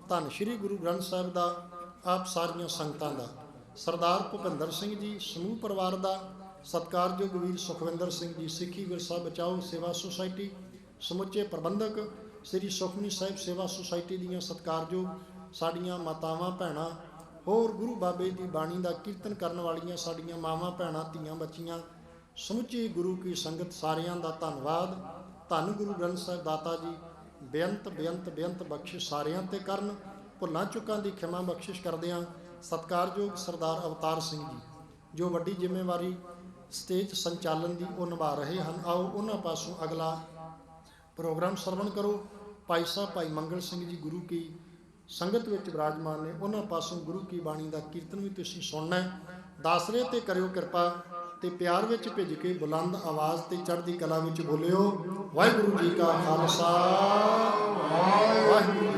ਧੰਨ ਸ਼੍ਰੀ ਗੁਰੂ ਗ੍ਰੰਥ ਸਾਹਿਬ ਦਾ ਆਪ ਸਾਰੀਆਂ ਸੰਗਤਾਂ ਦਾ, ਸਰਦਾਰ ਭੁਪਿੰਦਰ ਸਿੰਘ ਜੀ ਸਮੂਹ ਪਰਿਵਾਰ ਦਾ, ਸਤਿਕਾਰਯੋਗ ਵੀਰ ਸੁਖਵਿੰਦਰ ਸਿੰਘ ਜੀ ਸਿੱਖੀ ਵਿਰਸਾ ਬਚਾਓ ਸੇਵਾ ਸੁਸਾਇਟੀ, ਸਮੁੱਚੇ ਪ੍ਰਬੰਧਕ ਸ੍ਰੀ ਸੁਖਮਨੀ ਸਾਹਿਬ ਸੇਵਾ ਸੁਸਾਇਟੀ ਦੀਆਂ ਸਤਿਕਾਰਯੋਗ ਸਾਡੀਆਂ ਮਾਤਾਵਾਂ ਭੈਣਾਂ, ਹੋਰ ਗੁਰੂ ਬਾਬੇ ਦੀ ਬਾਣੀ ਦਾ ਕੀਰਤਨ ਕਰਨ ਵਾਲੀਆਂ ਸਾਡੀਆਂ ਮਾਵਾਂ ਭੈਣਾਂ ਧੀਆਂ ਬੱਚੀਆਂ, ਸਮੁੱਚੀ ਗੁਰੂ ਕੀ ਸੰਗਤ, ਸਾਰਿਆਂ ਦਾ ਧੰਨਵਾਦ। ਧੰਨ ਗੁਰੂ ਗ੍ਰੰਥ ਸਾਹਿਬ ਦਾਤਾ ਜੀ ਬੇਅੰਤ ਬੇਅੰਤ ਬੇਅੰਤ ਬਖਸ਼ਿਸ਼ ਸਾਰਿਆਂ ਤੇ ਕਰਨ। ਭੁੱਲਾਂ ਚੁੱਕਾਂ ਦੀ ਖਿਮਾ ਬਖਸ਼ਿਸ਼ ਕਰਦਿਆਂ ਸਤਿਕਾਰਯੋਗ ਸਰਦਾਰ ਅਵਤਾਰ ਸਿੰਘ ਜੀ ਜੋ ਵੱਡੀ ਜ਼ਿੰਮੇਵਾਰੀ ਸਟੇਜ ਸੰਚਾਲਨ ਦੀ ਉਹ ਨਿਭਾ ਰਹੇ ਹਨ। ਆਓ ਉਹਨਾਂ ਪਾਸੋਂ ਅਗਲਾ ਪ੍ਰੋਗਰਾਮ ਸਰਵਣ ਕਰੋ। ਭਾਈ ਸਾਹਿਬ ਭਾਈ ਮੰਗਲ ਸਿੰਘ ਜੀ ਗੁਰੂ ਕੀ ਸੰਗਤ ਵਿੱਚ ਵਿਰਾਜਮਾਨ ਨੇ, ਉਹਨਾਂ ਪਾਸੋਂ ਗੁਰੂ ਕੀ ਬਾਣੀ ਦਾ ਕੀਰਤਨ ਵੀ ਤੁਸੀਂ ਸੁਣਨਾ ਹੈ। ਦਾਸਰੇ ਤੇ ਕਰਿਓ ਕਿਰਪਾ ਤੇ ਪਿਆਰ ਵਿੱਚ ਭਿੱਜ ਕੇ ਬੁਲੰਦ ਆਵਾਜ਼ ਤੇ ਚੜ੍ਹਦੀ ਕਲਾ ਵਿੱਚ ਬੋਲਿਓ। ਵਾਹਿਗੁਰੂ ਜੀ ਕਾ ਖਾਲਸਾ, ਵਾਹਿਗੁਰੂ